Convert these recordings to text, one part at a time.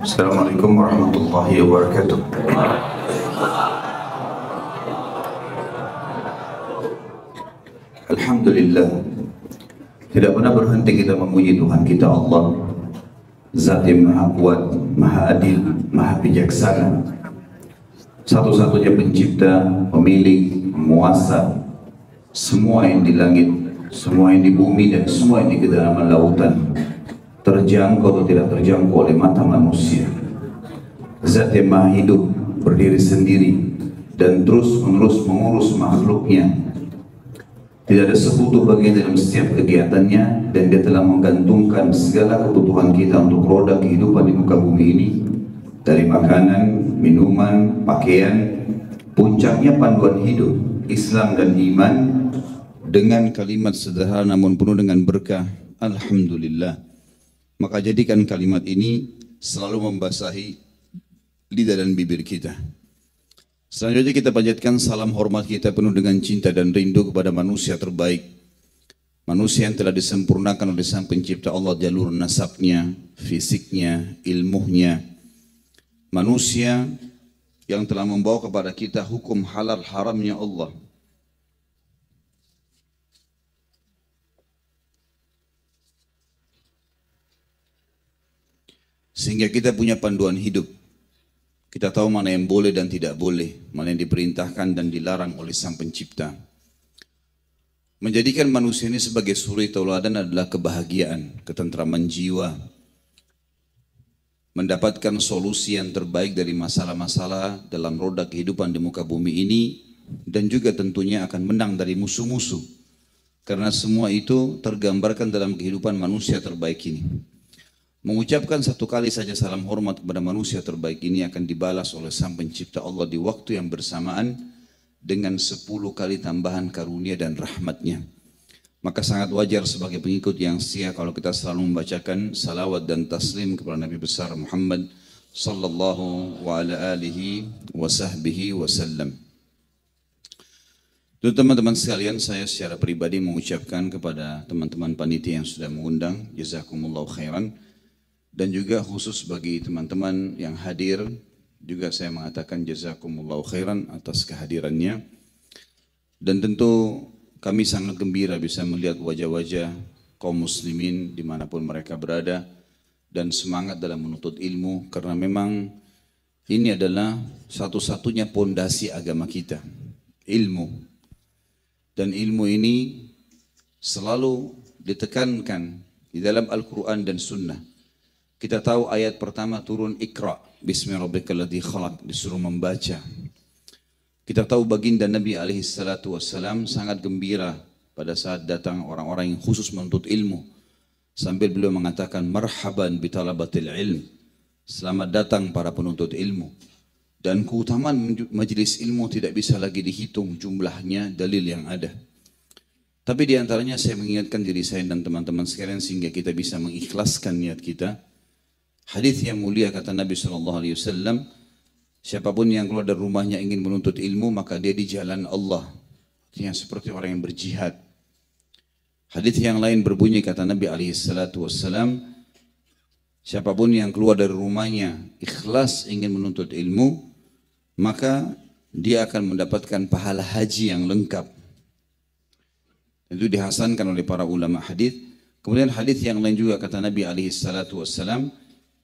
Assalamualaikum warahmatullahi wabarakatuh. Alhamdulillah, tidak pernah berhenti kita memuji Tuhan kita Allah, Zat yang Maha Kuat, Maha Adil, Maha Bijaksana, satu-satunya pencipta, pemilik, penguasa semua yang di langit, semua yang di bumi, dan semua yang di kedalaman lautan, terjangkau atau tidak terjangkau oleh mata manusia. Zat yang Maha Hidup, berdiri sendiri dan terus-menerus mengurus makhluknya. Tidak ada sekutu bagi dalam setiap kegiatannya, dan dia telah menggantungkan segala kebutuhan kita untuk roda kehidupan di muka bumi ini, dari makanan, minuman, pakaian, puncaknya panduan hidup, Islam dan iman, dengan kalimat sederhana namun penuh dengan berkah, Alhamdulillah. Maka jadikan kalimat ini selalu membasahi lidah dan bibir kita. Selanjutnya kita panjatkan salam hormat kita penuh dengan cinta dan rindu kepada manusia terbaik, manusia yang telah disempurnakan oleh Sang Pencipta Allah jalur nasabnya, fisiknya, ilmunya, manusia yang telah membawa kepada kita hukum halal haramnya Allah. Sehingga kita punya panduan hidup. Kita tahu mana yang boleh dan tidak boleh, mana yang diperintahkan dan dilarang oleh Sang Pencipta. Menjadikan manusia ini sebagai suri tauladan adalah kebahagiaan, ketentraman jiwa, mendapatkan solusi yang terbaik dari masalah-masalah dalam roda kehidupan di muka bumi ini, dan juga tentunya akan menang dari musuh-musuh, karena semua itu tergambarkan dalam kehidupan manusia terbaik ini. Mengucapkan satu kali saja salam hormat kepada manusia terbaik ini akan dibalas oleh Sang Pencipta Allah di waktu yang bersamaan dengan 10 kali tambahan karunia dan rahmatnya. Maka sangat wajar sebagai pengikut yang setia kalau kita selalu membacakan salawat dan taslim kepada Nabi besar Muhammad sallallahu wa ala alihi wa sahbihi wasallam. Teman-teman sekalian, saya secara pribadi mengucapkan kepada teman-teman panitia yang sudah mengundang, jazakumullahu khairan. Dan juga khusus bagi teman-teman yang hadir, juga saya mengatakan jazakumullahu khairan atas kehadirannya. Dan tentu kami sangat gembira bisa melihat wajah-wajah kaum muslimin dimanapun mereka berada, dan semangat dalam menuntut ilmu, karena memang ini adalah satu-satunya pondasi agama kita, ilmu. Dan ilmu ini selalu ditekankan di dalam Al-Quran dan Sunnah. Kita tahu ayat pertama turun Iqra, Bismillahirrahmanirrahim, khalaq, disuruh membaca. Kita tahu baginda Nabi SAW sangat gembira pada saat datang orang-orang yang khusus menuntut ilmu, sambil beliau mengatakan marhaban bitalabatil ilm, selamat datang para penuntut ilmu. Dan keutamaan majelis ilmu tidak bisa lagi dihitung jumlahnya, dalil yang ada. Tapi diantaranya saya mengingatkan diri saya dan teman-teman sekalian sehingga kita bisa mengikhlaskan niat kita. Hadis yang mulia kata Nabi SAW, siapapun yang keluar dari rumahnya ingin menuntut ilmu, maka dia di jalan Allah, artinya seperti orang yang berjihad. Hadis yang lain berbunyi kata Nabi SAW, siapapun yang keluar dari rumahnya ikhlas ingin menuntut ilmu, maka dia akan mendapatkan pahala haji yang lengkap. Itu dihasankan oleh para ulama hadis. Kemudian hadis yang lain juga kata Nabi SAW,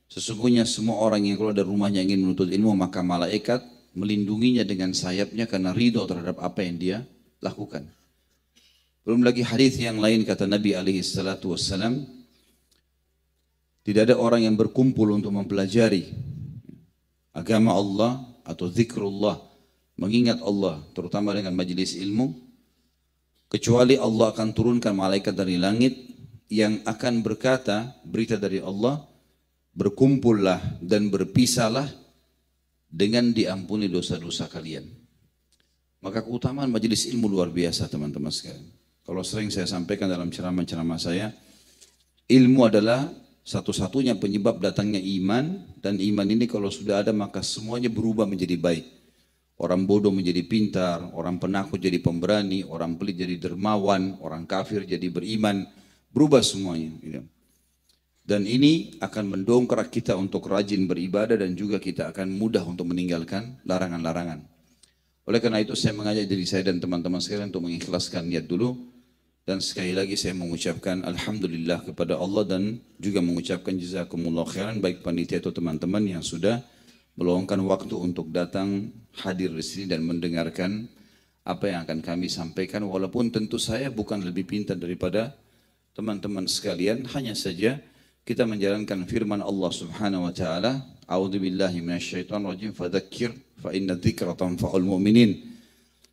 sesungguhnya semua orang yang keluar dari rumahnya ingin menuntut ilmu, maka malaikat melindunginya dengan sayapnya karena ridho terhadap apa yang dia lakukan. Belum lagi hadis yang lain kata Nabi SAW, tidak ada orang yang berkumpul untuk mempelajari agama Allah atau zikrullah, mengingat Allah, terutama dengan majelis ilmu, kecuali Allah akan turunkan malaikat dari langit yang akan berkata berita dari Allah, berkumpullah dan berpisahlah dengan diampuni dosa-dosa kalian. Maka keutamaan majelis ilmu luar biasa teman-teman sekalian. Kalau sering saya sampaikan dalam ceramah-ceramah saya, ilmu adalah satu-satunya penyebab datangnya iman, dan iman ini kalau sudah ada maka semuanya berubah menjadi baik. Orang bodoh menjadi pintar, orang penakut jadi pemberani, orang pelit jadi dermawan, orang kafir jadi beriman, berubah semuanya. Dan ini akan mendongkrak kita untuk rajin beribadah dan juga kita akan mudah untuk meninggalkan larangan-larangan. Oleh karena itu saya mengajak diri saya dan teman-teman sekalian untuk mengikhlaskan niat dulu. Dan sekali lagi saya mengucapkan Alhamdulillah kepada Allah dan juga mengucapkan jazakumullah khairan baik panitia atau teman-teman yang sudah meluangkan waktu untuk datang hadir di sini dan mendengarkan apa yang akan kami sampaikan. Walaupun tentu saya bukan lebih pintar daripada teman-teman sekalian, hanya saja kita menjalankan firman Allah Subhanahu wa taala, "A'udzubillahi minasyaitonir rajim, fadzakir fa inna dzikra tanfa'ul mu'minin."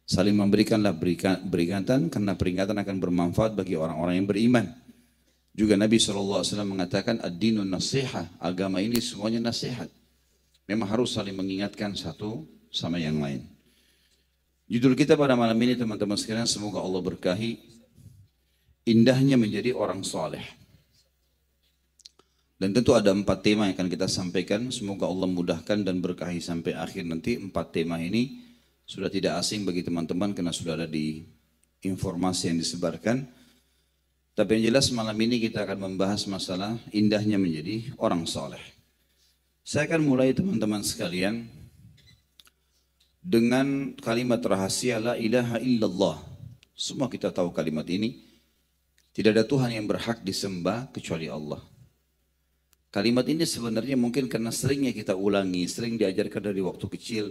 Saling memberikanlah peringatan karena peringatan akan bermanfaat bagi orang-orang yang beriman. Juga Nabi SAW mengatakan ad-dinun nasiha, agama ini semuanya nasihat. Memang harus saling mengingatkan satu sama yang lain. Judul kita pada malam ini teman-teman sekalian, semoga Allah berkahi, indahnya menjadi orang soleh. Dan tentu ada 4 tema yang akan kita sampaikan, semoga Allah mudahkan dan berkahi sampai akhir nanti. 4 tema ini sudah tidak asing bagi teman-teman karena sudah ada di informasi yang disebarkan. Tapi yang jelas malam ini kita akan membahas masalah indahnya menjadi orang soleh. Saya akan mulai teman-teman sekalian dengan kalimat rahasia la ilaha illallah. Semua kita tahu kalimat ini. Tidak ada Tuhan yang berhak disembah kecuali Allah. Kalimat ini sebenarnya mungkin karena seringnya kita ulangi, sering diajarkan dari waktu kecil.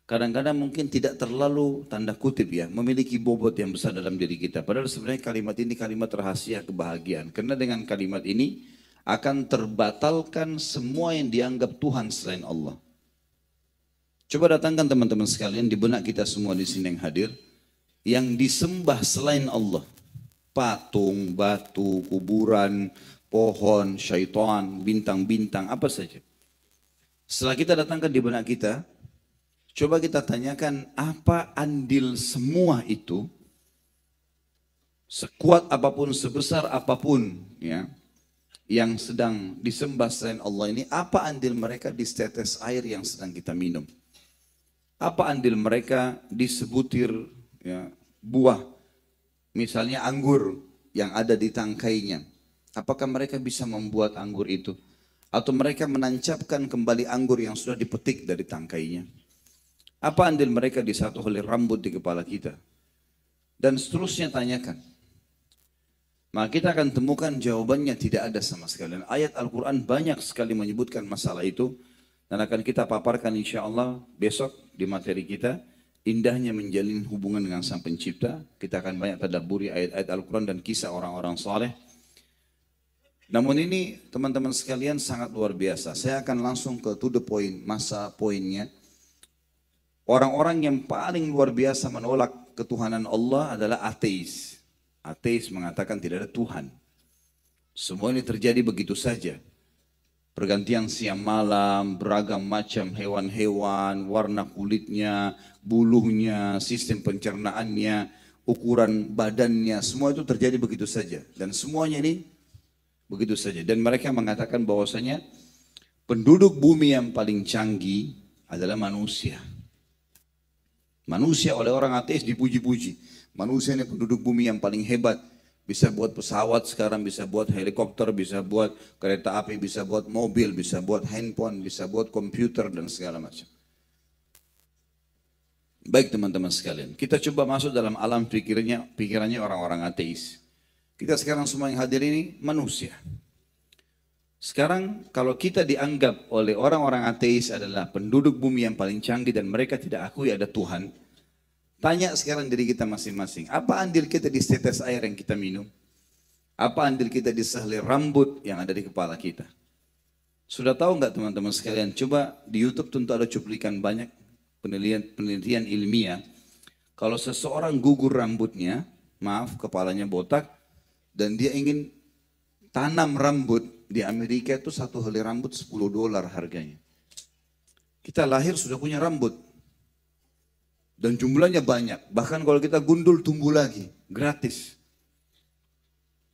Kadang-kadang mungkin tidak terlalu tanda kutip ya, memiliki bobot yang besar dalam diri kita. Padahal sebenarnya kalimat ini kalimat rahasia kebahagiaan. Karena dengan kalimat ini akan terbatalkan semua yang dianggap Tuhan selain Allah. Coba datangkan teman-teman sekalian di benak kita semua di sini yang hadir, yang disembah selain Allah. Patung, batu, kuburan, pohon, syaitan, bintang-bintang, apa saja. Setelah kita datangkan di benak kita, coba kita tanyakan apa andil semua itu, sekuat apapun, sebesar apapun ya, yang sedang disembah selain Allah ini, apa andil mereka di setetes air yang sedang kita minum? Apa andil mereka di sebutir ya, buah, misalnya anggur yang ada di tangkainya? Apakah mereka bisa membuat anggur itu? Atau mereka menancapkan kembali anggur yang sudah dipetik dari tangkainya? Apa andil mereka di satu helai rambut di kepala kita? Dan seterusnya tanyakan. Maka kita akan temukan jawabannya tidak ada sama sekali. Dan ayat Al-Quran banyak sekali menyebutkan masalah itu. Dan akan kita paparkan insya Allah besok di materi kita. Indahnya menjalin hubungan dengan Sang Pencipta. Kita akan banyak tadabburi ayat-ayat Al-Quran dan kisah orang-orang saleh. Namun ini teman-teman sekalian sangat luar biasa. Saya akan langsung ke to the point, masa poinnya. Orang-orang yang paling luar biasa menolak ketuhanan Allah adalah ateis. Ateis mengatakan tidak ada Tuhan. Semua ini terjadi begitu saja. Pergantian siang malam, beragam macam hewan-hewan, warna kulitnya, bulunya, sistem pencernaannya, ukuran badannya, semua itu terjadi begitu saja. Dan semuanya ini begitu saja. Dan mereka mengatakan bahwasanya penduduk bumi yang paling canggih adalah manusia. Manusia oleh orang ateis dipuji-puji. Manusia ini penduduk bumi yang paling hebat. Bisa buat pesawat sekarang, bisa buat helikopter, bisa buat kereta api, bisa buat mobil, bisa buat handphone, bisa buat komputer dan segala macam. Baik teman-teman sekalian, kita coba masuk dalam alam pikirannya orang-orang ateis. Kita sekarang semua yang hadir ini manusia. Sekarang kalau kita dianggap oleh orang-orang ateis adalah penduduk bumi yang paling canggih dan mereka tidak akui ada Tuhan. Tanya sekarang diri kita masing-masing. Apa andil kita di setetes air yang kita minum? Apa andil kita di sehelai rambut yang ada di kepala kita? Sudah tahu nggak teman-teman sekalian? Coba di YouTube tentu ada cuplikan banyak penelitian ilmiah. Kalau seseorang gugur rambutnya, maaf kepalanya botak, dan dia ingin tanam rambut, di Amerika itu satu helai rambut $10 harganya. Kita lahir sudah punya rambut. Dan jumlahnya banyak. Bahkan kalau kita gundul tumbuh lagi. Gratis.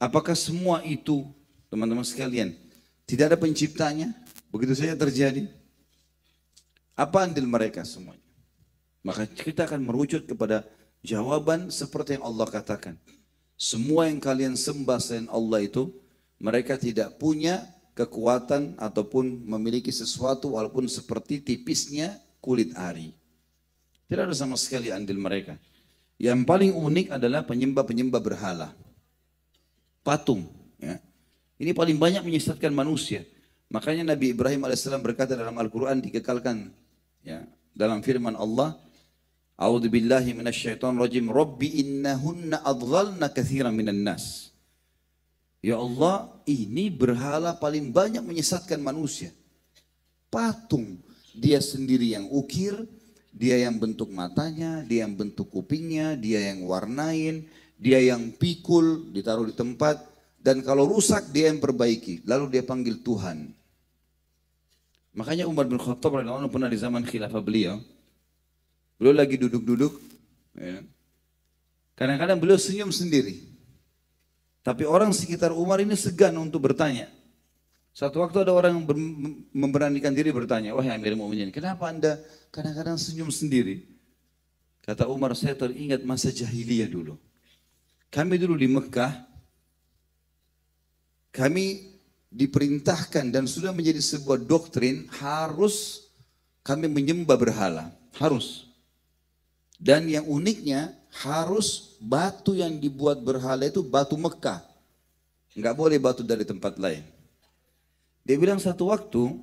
Apakah semua itu teman-teman sekalian tidak ada penciptanya? Begitu saja terjadi. Apa andil mereka semuanya? Maka kita akan merucut kepada jawaban seperti yang Allah katakan. Semua yang kalian sembah selain Allah itu, mereka tidak punya kekuatan ataupun memiliki sesuatu walaupun seperti tipisnya kulit ari. Tidak ada sama sekali andil mereka. Yang paling unik adalah penyembah-penyembah berhala. Patung. Ya. Ini paling banyak menyesatkan manusia. Makanya Nabi Ibrahim alaihissalam berkata dalam Al-Quran dikekalkan. Ya, dalam firman Allah, A'udzu billahi minasyaitonir rajim. Rabbi innahunna adghalna katsiran minan nas. Ya Allah, ini berhala paling banyak menyesatkan manusia. Patung, dia sendiri yang ukir, dia yang bentuk matanya, dia yang bentuk kupingnya, dia yang warnain, dia yang pikul, ditaruh di tempat, dan kalau rusak dia yang perbaiki, lalu dia panggil Tuhan. Makanya Umar bin Khattab radhiyallahu anhu pernah di zaman khilafah beliau lagi duduk-duduk, ya. Kadang-kadang beliau senyum sendiri. Tapi orang sekitar Umar ini segan untuk bertanya. Satu waktu ada orang memberanikan diri bertanya, wahai Amirul Mukminin, kenapa anda kadang-kadang senyum sendiri? Kata Umar, saya teringat masa jahiliyah dulu. Kami dulu di Mekah, kami diperintahkan dan sudah menjadi sebuah doktrin, harus kami menyembah berhala, harus. Dan yang uniknya, harus batu yang dibuat berhala itu batu Mekah. Enggak boleh batu dari tempat lain. Dia bilang satu waktu,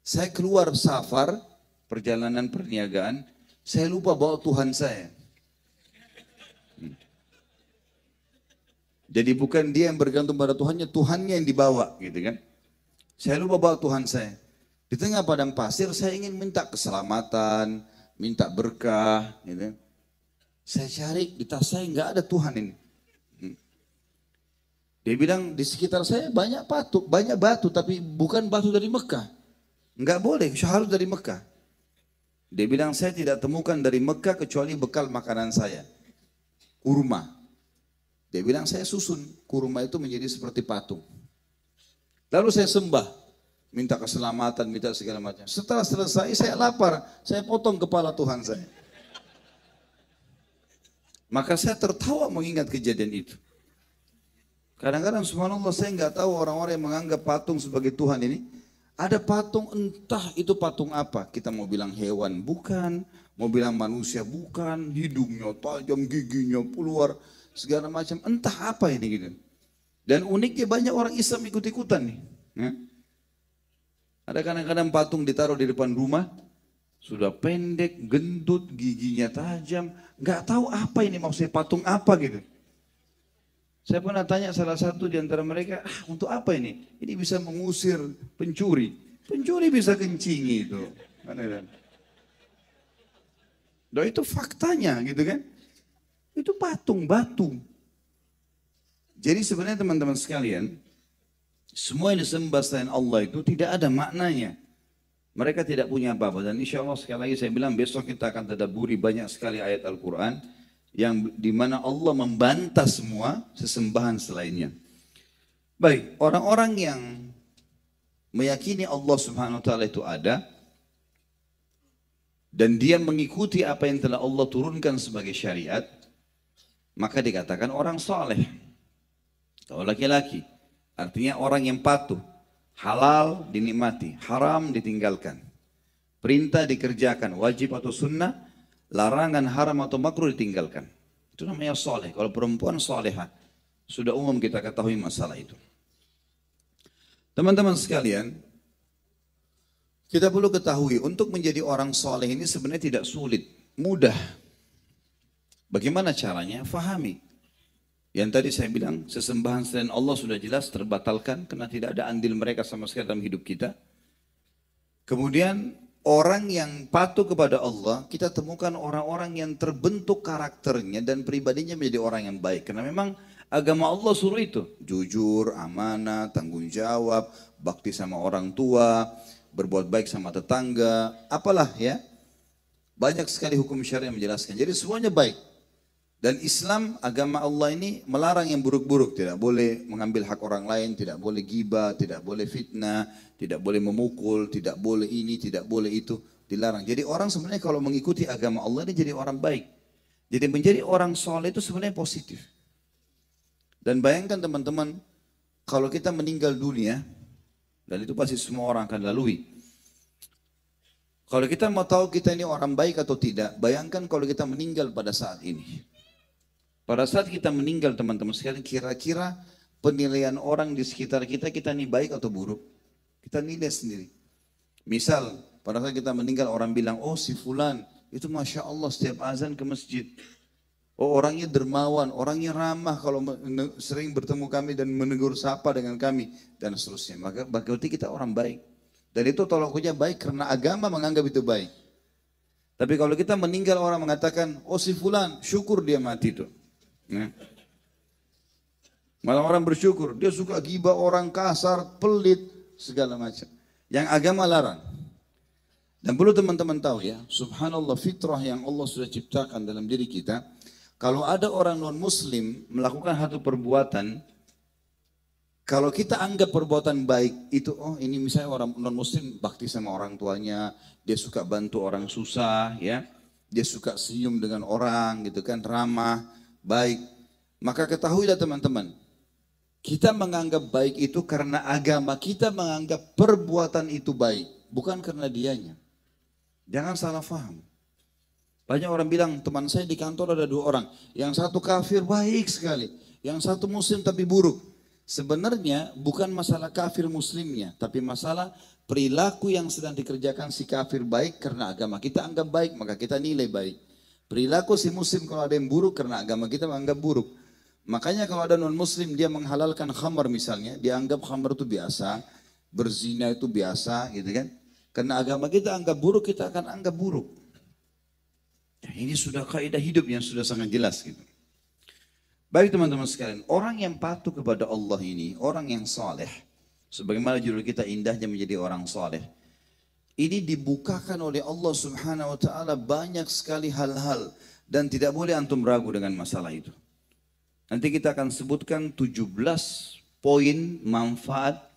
saya keluar safar, perjalanan perniagaan, saya lupa bawa Tuhan saya. Jadi bukan dia yang bergantung pada Tuhannya, Tuhannya yang dibawa gitu kan. Saya lupa bawa Tuhan saya. Di tengah padang pasir saya ingin minta keselamatan, minta berkah gitu. Saya cari di tas saya nggak ada Tuhan ini. Dia bilang di sekitar saya banyak batu tapi bukan batu dari Mekah. Nggak boleh, harus dari Mekah. Dia bilang saya tidak temukan dari Mekah kecuali bekal makanan saya. Kurma. Dia bilang saya susun kurma itu menjadi seperti patung. Lalu saya sembah, minta keselamatan, minta segala macam. Setelah selesai saya lapar, saya potong kepala Tuhan saya. Maka saya tertawa mengingat kejadian itu. Kadang-kadang subhanallah saya nggak tahu orang-orang yang menganggap patung sebagai Tuhan ini. Ada patung entah itu patung apa. Kita mau bilang hewan bukan, mau bilang manusia bukan, hidungnya tajam, giginya keluar, segala macam. Entah apa ini gitu. Dan uniknya banyak orang Islam ikut-ikutan nih. Ya. Ada kadang-kadang patung ditaruh di depan rumah. Sudah pendek, gendut, giginya tajam. Nggak tahu apa ini maksudnya patung apa gitu. Saya pernah tanya salah satu di antara mereka, untuk apa ini? Ini bisa mengusir pencuri. Pencuri bisa kencingi itu. Itu faktanya gitu kan. Itu patung, batu. Jadi sebenarnya teman-teman sekalian, semua yang disembah selain Allah itu tidak ada maknanya. Mereka tidak punya apa-apa. Dan insya Allah sekali lagi saya bilang besok kita akan tadabburi banyak sekali ayat Al-Quran yang dimana Allah membantah semua sesembahan selainnya. Baik, orang-orang yang meyakini Allah Subhanahu wa taala itu ada dan dia mengikuti apa yang telah Allah turunkan sebagai syariat, maka dikatakan orang soleh atau laki-laki. Artinya orang yang patuh. Halal dinikmati, haram ditinggalkan. Perintah dikerjakan, wajib atau sunnah, larangan haram atau makruh ditinggalkan. Itu namanya soleh. Kalau perempuan soleha, sudah umum kita ketahui masalah itu. Teman-teman sekalian, kita perlu ketahui untuk menjadi orang soleh ini sebenarnya tidak sulit, mudah. Bagaimana caranya? Fahami. Yang tadi saya bilang, sesembahan selain Allah sudah jelas terbatalkan karena tidak ada andil mereka sama sekali dalam hidup kita. Kemudian orang yang patuh kepada Allah, kita temukan orang-orang yang terbentuk karakternya dan pribadinya menjadi orang yang baik. Karena memang agama Allah suruh itu. Jujur, amanah, tanggung jawab, bakti sama orang tua, berbuat baik sama tetangga, apalah ya. Banyak sekali hukum syariah yang menjelaskan. Jadi semuanya baik. Dan Islam, agama Allah ini melarang yang buruk-buruk. Tidak boleh mengambil hak orang lain, tidak boleh ghibah, tidak boleh fitnah, tidak boleh memukul, tidak boleh ini, tidak boleh itu. Dilarang. Jadi orang sebenarnya kalau mengikuti agama Allah ini jadi orang baik. Jadi menjadi orang soleh itu sebenarnya positif. Dan bayangkan teman-teman, kalau kita meninggal dunia, Dan itu pasti semua orang akan lalui. Kalau kita mau tahu kita ini orang baik atau tidak, bayangkan kalau kita meninggal pada saat ini. Pada saat kita meninggal teman-teman sekalian, kira-kira penilaian orang di sekitar kita, kita ini baik atau buruk? Kita nilai sendiri. Misal, pada saat kita meninggal orang bilang, oh si fulan, itu Masya Allah setiap azan ke masjid. Oh orangnya dermawan, orangnya ramah kalau sering bertemu kami dan menegur sapa dengan kami. Dan seterusnya. Maka berarti kita orang baik. Dan itu tolak ukurnya baik karena agama menganggap itu baik. Tapi kalau kita meninggal orang mengatakan, oh si fulan, syukur dia mati itu. Nah. Malah orang bersyukur, dia suka gibah orang kasar, pelit, segala macam. Yang agama larang. Dan perlu teman-teman tahu ya, subhanallah fitrah yang Allah sudah ciptakan dalam diri kita, kalau ada orang non-muslim melakukan satu perbuatan, kalau kita anggap perbuatan baik itu, oh ini misalnya orang non-muslim bakti sama orang tuanya, dia suka bantu orang susah, ya, dia suka senyum dengan orang, gitu kan, ramah, baik. Maka ketahuilah teman-teman, kita menganggap baik itu karena agama kita menganggap perbuatan itu baik, bukan karena dianya. Jangan salah faham. Banyak orang bilang, teman saya di kantor ada 2 orang. Yang satu kafir baik sekali. Yang satu muslim tapi buruk. Sebenarnya bukan masalah kafir muslimnya. Tapi masalah perilaku yang sedang dikerjakan si kafir baik karena agama kita anggap baik. Maka kita nilai baik. Perilaku si muslim kalau ada yang buruk karena agama kita menganggap buruk. Makanya kalau ada non muslim dia menghalalkan khamar misalnya. Dia anggap khamar itu biasa. Berzina itu biasa gitu kan. Karena agama kita anggap buruk, kita akan anggap buruk. Ya, ini sudah kaidah hidup yang sudah sangat jelas gitu. Baik teman-teman sekalian, orang yang patuh kepada Allah ini, orang yang saleh, sebagaimana judul kita indahnya menjadi orang saleh. Ini dibukakan oleh Allah Subhanahu wa taala banyak sekali hal-hal dan tidak boleh antum ragu dengan masalah itu. Nanti kita akan sebutkan 17 poin manfaat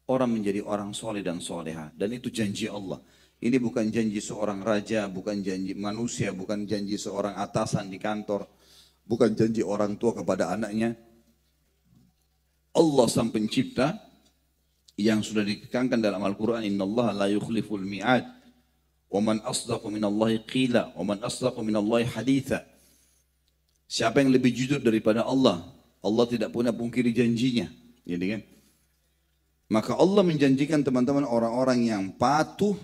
orang menjadi orang soleh dan soleha. Dan itu janji Allah. Ini bukan janji seorang raja, bukan janji manusia, bukan janji seorang atasan di kantor, bukan janji orang tua kepada anaknya. Allah sang pencipta yang sudah ditekankan dalam Al-Quran, Inna Allah la yukhliful mi'ad, wa man asdaqu minallahi qila, wa man asdaqu minallahi haditha. Siapa yang lebih jujur daripada Allah? Allah tidak pernah pungkiri janjinya. Jadi kan? Maka Allah menjanjikan teman-teman orang-orang yang patuh,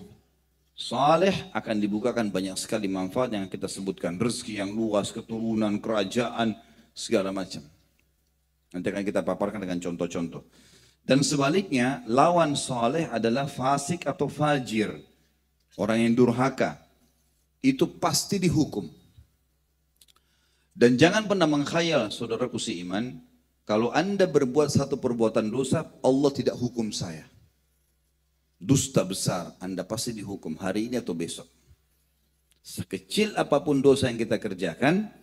saleh akan dibukakan banyak sekali manfaat yang kita sebutkan. Rezeki yang luas, keturunan, kerajaan, segala macam. Nanti akan kita paparkan dengan contoh-contoh. Dan sebaliknya, lawan saleh adalah fasik atau fajir. Orang yang durhaka. Itu pasti dihukum. Dan jangan pernah mengkhayal, saudaraku seiman, kalau Anda berbuat satu perbuatan dosa, Allah tidak hukum saya. Dusta besar, Anda pasti dihukum hari ini atau besok. Sekecil apapun dosa yang kita kerjakan,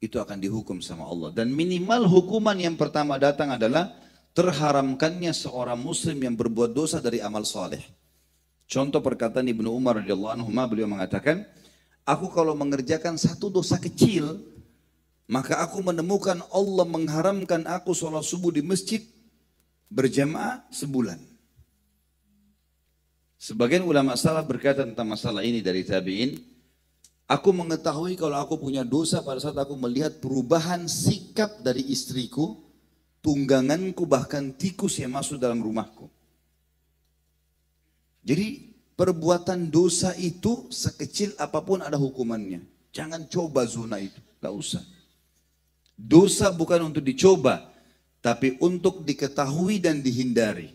itu akan dihukum sama Allah. Dan minimal hukuman yang pertama datang adalah terharamkannya seorang muslim yang berbuat dosa dari amal saleh. Contoh perkataan Ibnu Umar radhiyallahu anhu, beliau mengatakan, aku kalau mengerjakan satu dosa kecil, maka aku menemukan Allah mengharamkan aku sholat subuh di masjid berjamaah sebulan. Sebagian ulama salaf berkata tentang masalah ini dari tabi'in. Aku mengetahui kalau aku punya dosa pada saat aku melihat perubahan sikap dari istriku, tungganganku bahkan tikus yang masuk dalam rumahku. Jadi perbuatan dosa itu sekecil apapun ada hukumannya. Jangan coba zina itu, gak usah. Dosa bukan untuk dicoba, tapi untuk diketahui dan dihindari.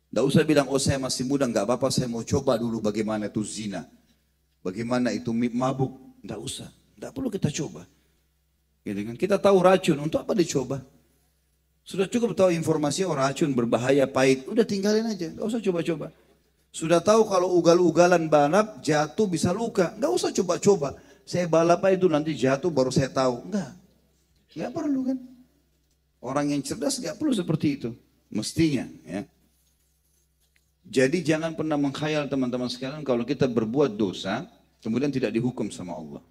Tidak usah bilang, oh saya masih muda, nggak apa-apa, saya mau coba dulu bagaimana itu zina. Bagaimana itu mabuk. Tidak usah, tidak perlu kita coba. Kita tahu racun, untuk apa dicoba? Sudah cukup tahu informasi, oh racun berbahaya, pahit. Udah tinggalin aja, nggak usah coba-coba. Sudah tahu kalau ugal-ugalan balap, jatuh bisa luka. Nggak usah coba-coba. Saya balap itu nanti jatuh baru saya tahu. Enggak. Nggak perlu kan. Orang yang cerdas nggak perlu seperti itu. Mestinya. Ya. Jadi jangan pernah mengkhayal teman-teman sekalian kalau kita berbuat dosa, kemudian tidak dihukum sama Allah.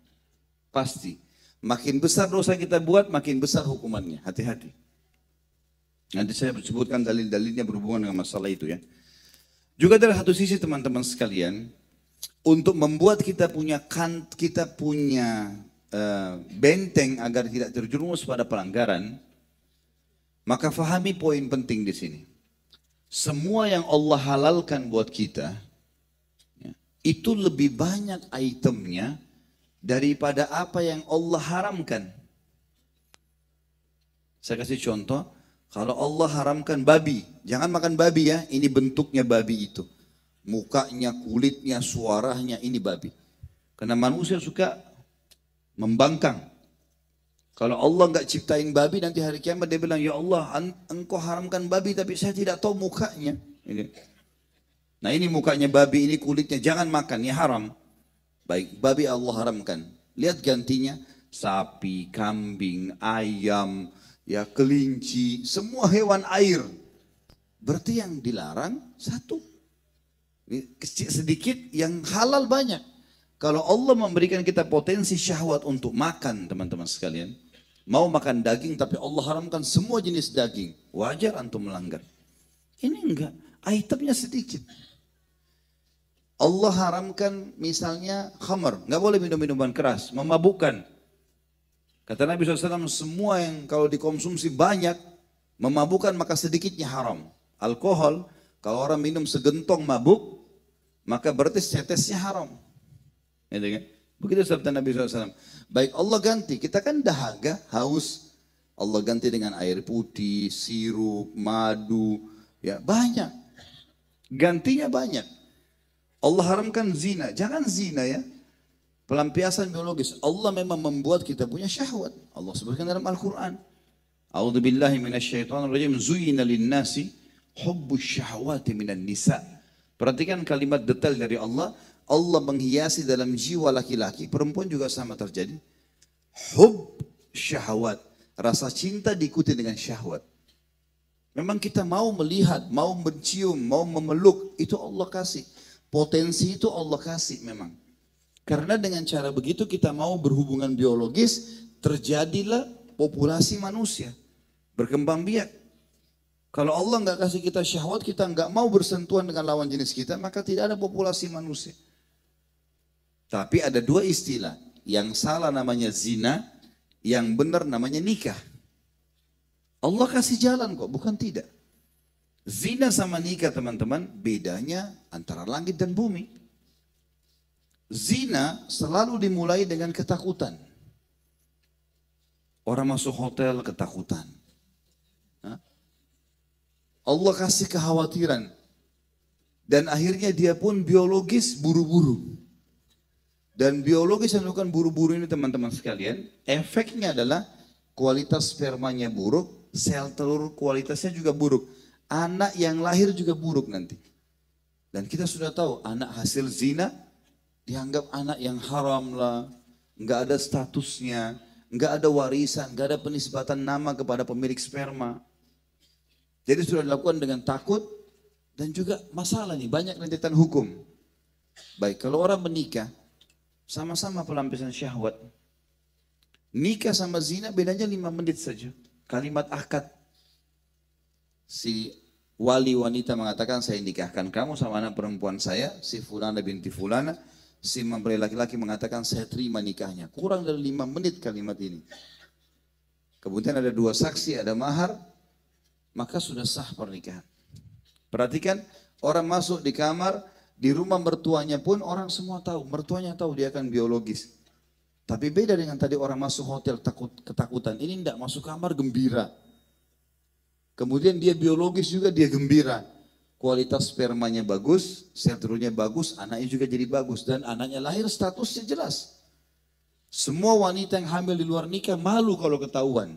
Pasti. Makin besar dosa yang kita buat, makin besar hukumannya. Hati-hati. Nanti saya sebutkan dalil-dalilnya berhubungan dengan masalah itu ya. Juga dari satu sisi teman-teman sekalian, untuk membuat kita punya benteng agar tidak terjerumus pada pelanggaran, maka fahami poin penting di sini. Semua yang Allah halalkan buat kita, ya, itu lebih banyak itemnya daripada apa yang Allah haramkan. Saya kasih contoh, kalau Allah haramkan babi, jangan makan babi ya, ini bentuknya babi itu. Mukanya, kulitnya, suaranya, ini babi. Karena manusia suka membangkang. Kalau Allah nggak ciptain babi, nanti hari kiamat dia bilang, ya Allah, engkau haramkan babi tapi saya tidak tahu mukanya. Nah ini mukanya babi, ini kulitnya, jangan makan, ya haram. Baik, babi Allah haramkan. Lihat gantinya, sapi, kambing, ayam, ya kelinci, semua hewan air. Berarti yang dilarang satu. Sedikit, yang halal banyak. Kalau Allah memberikan kita potensi syahwat untuk makan, teman-teman sekalian, mau makan daging tapi Allah haramkan semua jenis daging, wajar antum melanggar. Ini enggak, itemnya sedikit. Allah haramkan misalnya khamar, nggak boleh minum minuman keras, memabukkan. Kata Nabi SAW, semua yang kalau dikonsumsi banyak, memabukkan maka sedikitnya haram. Alkohol, kalau orang minum segentong mabuk, maka berarti setesnya haram. Gitu kan? Begitu sabda Nabi SAW. Baik Allah ganti, kita kan dahaga, haus. Allah ganti dengan air putih, sirup, madu, ya banyak. Gantinya banyak. Allah haramkan zina, jangan zina ya. Pelampiasan biologis. Allah memang membuat kita punya syahwat. Allah sebutkan dalam Al-Quran. A'udzubillahi minasyaitonirrajim. Zuyina linnasi hubbus syahwati minan nisa. Perhatikan kalimat detail dari Allah. Allah menghiasi dalam jiwa laki-laki, perempuan juga sama terjadi. Hub syahwat, rasa cinta diikuti dengan syahwat. Memang kita mau melihat, mau mencium, mau memeluk, itu Allah kasih. Potensi itu Allah kasih memang. Karena dengan cara begitu kita mau berhubungan biologis, terjadilah populasi manusia. Berkembang biak. Kalau Allah nggak kasih kita syahwat, kita nggak mau bersentuhan dengan lawan jenis kita, maka tidak ada populasi manusia. Tapi ada dua istilah, yang salah namanya zina, yang benar namanya nikah. Allah kasih jalan kok, bukan tidak. Zina sama nikah teman-teman, bedanya antara langit dan bumi. Zina selalu dimulai dengan ketakutan. Orang masuk hotel ketakutan. Allah kasih kekhawatiran. Dan akhirnya dia pun biologis buru-buru. Dan biologis yang dilakukan buru-buru ini teman-teman sekalian, efeknya adalah kualitas spermanya buruk, sel telur kualitasnya juga buruk. Anak yang lahir juga buruk nanti. Dan kita sudah tahu anak hasil zina dianggap anak yang haram lah, nggak ada statusnya, nggak ada warisan, nggak ada penisbatan nama kepada pemilik sperma. Jadi sudah dilakukan dengan takut dan juga masalah nih, banyak rentetan hukum. Baik, kalau orang menikah, sama-sama pelampiasan syahwat. Nikah sama zina bedanya 5 menit saja. Kalimat akad. Si wali wanita mengatakan saya nikahkan kamu sama anak perempuan saya, si fulana binti fulana. Si mempelai laki-laki mengatakan saya terima nikahnya. Kurang dari 5 menit kalimat ini. Kemudian ada 2 saksi, ada mahar, maka sudah sah pernikahan. Perhatikan, orang masuk di kamar, di rumah mertuanya pun orang semua tahu, mertuanya tahu dia akan biologis. Tapi beda dengan tadi orang masuk hotel ketakutan, ini tidak masuk kamar gembira. Kemudian dia biologis juga dia gembira. Kualitas spermanya bagus, sel telurnya bagus, anaknya juga jadi bagus. Dan anaknya lahir statusnya jelas. Semua wanita yang hamil di luar nikah malu kalau ketahuan.